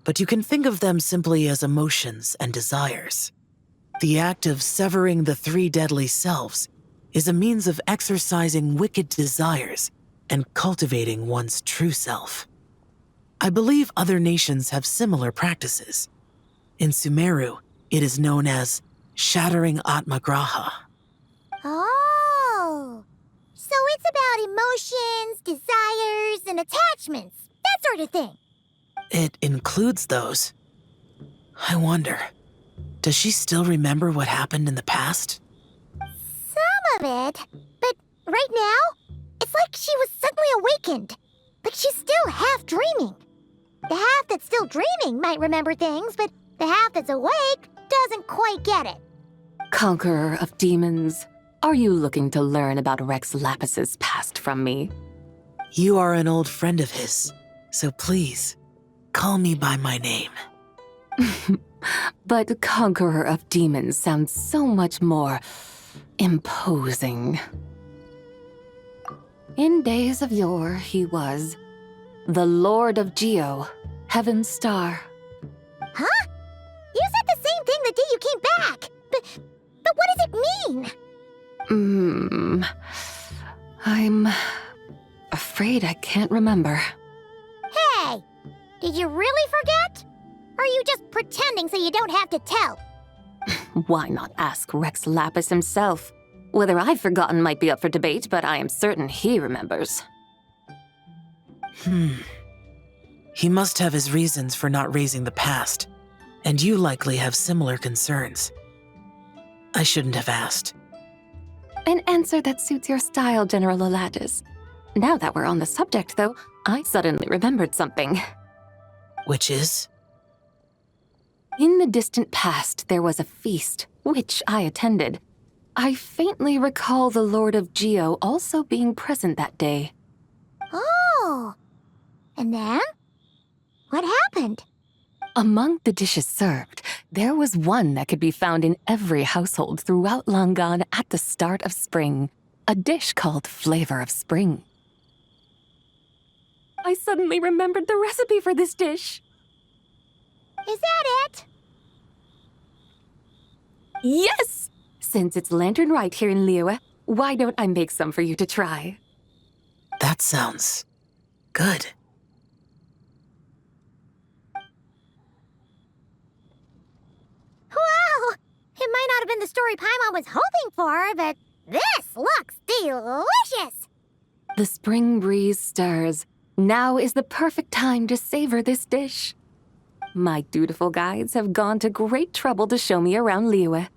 But you can think of them simply as emotions and desires. The act of severing the 3 deadly selves is a means of exercising wicked desires and cultivating one's true self. I believe other nations have similar practices. In Sumeru, it is known as shattering Atmagraha. Oh, so it's about emotions, desires, and attachments, that sort of thing. It includes those. I wonder, does she still remember what happened in the past? Some of it, but right now, it's like she was suddenly awakened. Like she's still half dreaming. The half that's still dreaming might remember things, but the half that's awake doesn't quite get it. Conqueror of demons, are you looking to learn about Rex Lapis's past from me? You are an old friend of his, so please, call me by my name. But Conqueror of Demons sounds so much more imposing. In days of yore, he was the Lord of Geo, Heaven's Star. Huh? You said the same thing the day you came back. But what does it mean? I'm afraid I can't remember. Hey, did you really forget? Or are you just pretending so you don't have to tell? Why not ask Rex Lapis himself? Whether I've forgotten might be up for debate, but I am certain he remembers. He must have his reasons for not raising the past, and you likely have similar concerns. I shouldn't have asked. An answer that suits your style, General Elatis. Now that we're on the subject, though, I suddenly remembered something. Which is? In the distant past, there was a feast, which I attended. I faintly recall the Lord of Geo also being present that day. Oh, and then? What happened? Among the dishes served, there was one that could be found in every household throughout Langan at the start of spring, a dish called Flavor of Spring. I suddenly remembered the recipe for this dish. Is that it? Yes! Since it's Lantern Right here in Liyue, why don't I make some for you to try? That sounds good. Wow! It might not have been the story Paimon was hoping for, but this looks delicious! The spring breeze stirs. Now is the perfect time to savor this dish. My dutiful guides have gone to great trouble to show me around Liyue,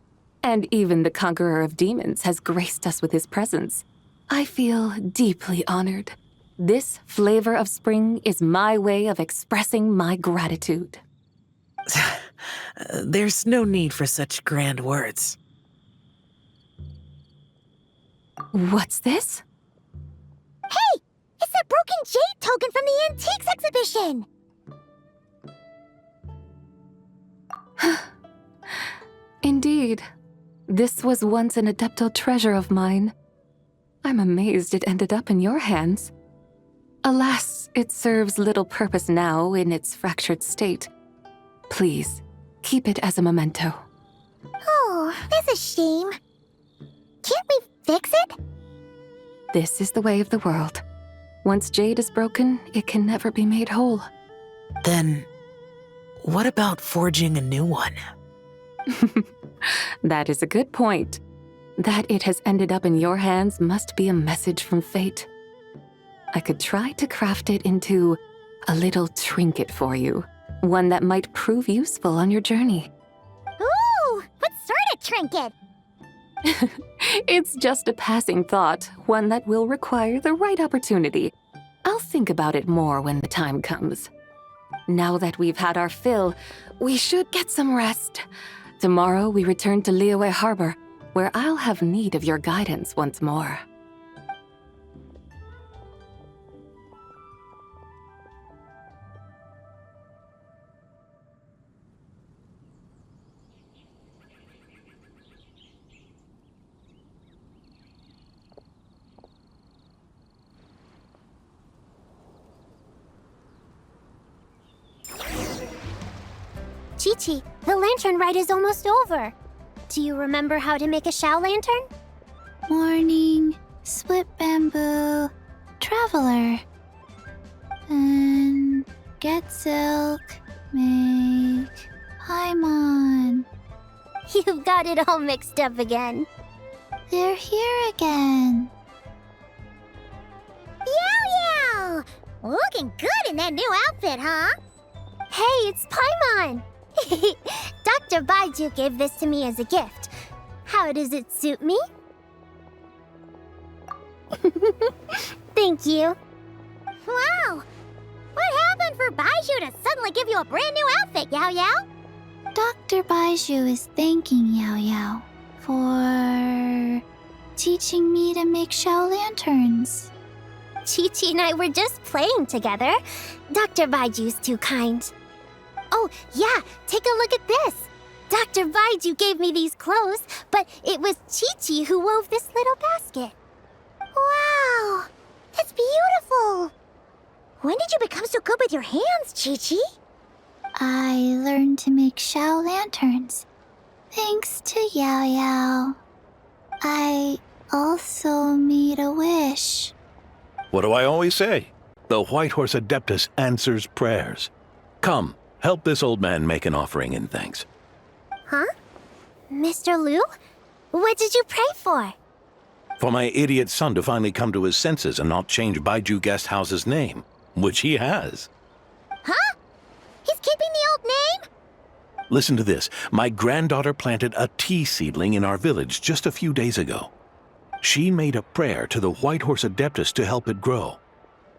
and even the Conqueror of Demons has graced us with his presence. I feel deeply honored. This Flavor of Spring is my way of expressing my gratitude. There's no need for such grand words. What's this? Hey! It's that broken jade token from the antiques exhibition! Indeed. This was once an Adeptal treasure of mine. I'm amazed it ended up in your hands. Alas, it serves little purpose now in its fractured state. Please, keep it as a memento. Oh, that's a shame. Can't we fix it? This is the way of the world. Once jade is broken, it can never be made whole. Then, what about forging a new one? That is a good point. That it has ended up in your hands must be a message from fate. I could try to craft it into a little trinket for you. One that might prove useful on your journey. Ooh! What sort of trinket? It's just a passing thought, one that will require the right opportunity. I'll think about it more when the time comes. Now that we've had our fill, we should get some rest. Tomorrow we return to Liyue Harbor, where I'll have need of your guidance once more. Chi-Chi, the lantern ride is almost over. Do you remember how to make a Shao lantern? Morning, split bamboo, traveler. And get silk, make Paimon. You've got it all mixed up again. They're here again. Yow! Looking good in that new outfit, huh? Hey, it's Paimon! Dr. Baiju gave this to me as a gift. How does it suit me? Thank you. Wow! What happened for Baiju to suddenly give you a brand new outfit, Yao Yao? Dr. Baiju is thanking Yao Yao for teaching me to make Shao lanterns. Chi-Chi and I were just playing together. Dr. Baiju's too kind. Oh, yeah, take a look at this. Dr. Baiju gave me these clothes, but it was Chi-Chi who wove this little basket. Wow, that's beautiful. When did you become so good with your hands, Chi-Chi? I learned to make Shao lanterns, thanks to Yao Yao. I also made a wish. What do I always say? The White Horse Adeptus answers prayers. Come, help this old man make an offering in thanks. Huh? Mr. Liu? What did you pray for? For my idiot son to finally come to his senses and not change Baiju Guest House's name, which he has. Huh? He's keeping the old name? Listen to this. My granddaughter planted a tea seedling in our village just a few days ago. She made a prayer to the White Horse Adeptus to help it grow.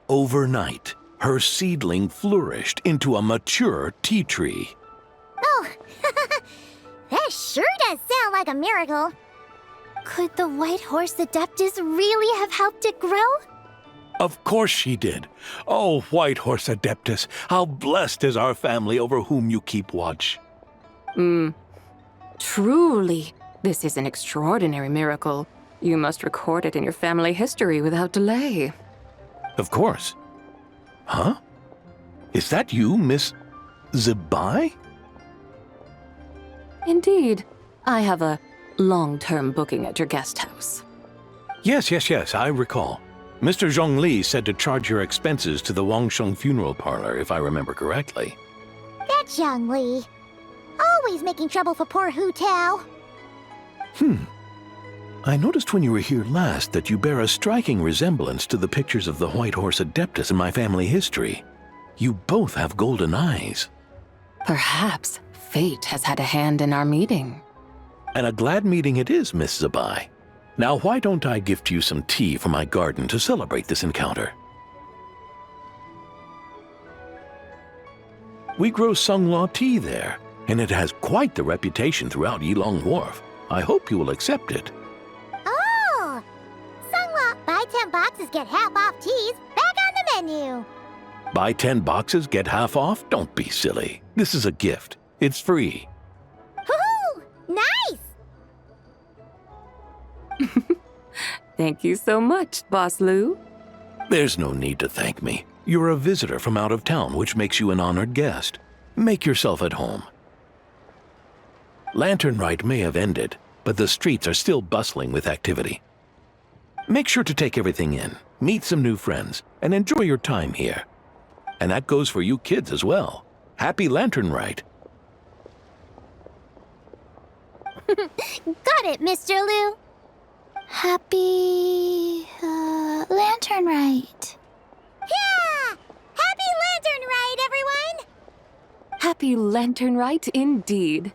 Overnight, her seedling flourished into a mature tea tree. Oh, that sure does sound like a miracle. Could the White Horse Adeptus really have helped it grow? Of course she did. Oh, White Horse Adeptus, how blessed is our family over whom you keep watch. Truly, this is an extraordinary miracle. You must record it in your family history without delay. Of course. Huh? Is that you, Miss Zibai? Indeed. I have a long-term booking at your guest house. Yes, I recall. Mr. Zhongli said to charge your expenses to the Wangsheng funeral parlor, if I remember correctly. That's Young Li. Always making trouble for poor Hu Tao. I noticed when you were here last that you bear a striking resemblance to the pictures of the White Horse Adeptus in my family history. You both have golden eyes. Perhaps fate has had a hand in our meeting. And a glad meeting it is, Miss Zibai. Now why don't I gift you some tea from my garden to celebrate this encounter? We grow Sunglaw tea there. and it has quite the reputation throughout Yilong Wharf. I hope you will accept it. Oh! Sungwa, buy 10 boxes, get half off teas. Back on the menu. Buy 10 boxes, get half off? Don't be silly. This is a gift. It's free. Woohoo! Nice! Thank you so much, Boss Lou. There's no need to thank me. You're a visitor from out of town, which makes you an honored guest. Make yourself at home. Lantern Rite may have ended, but the streets are still bustling with activity. Make sure to take everything in, meet some new friends, and enjoy your time here. And that goes for you kids as well. Happy Lantern Rite. Got it, Mr. Lou. Happy Lantern Rite. Yeah! Happy Lantern Rite, everyone! Happy Lantern Rite indeed.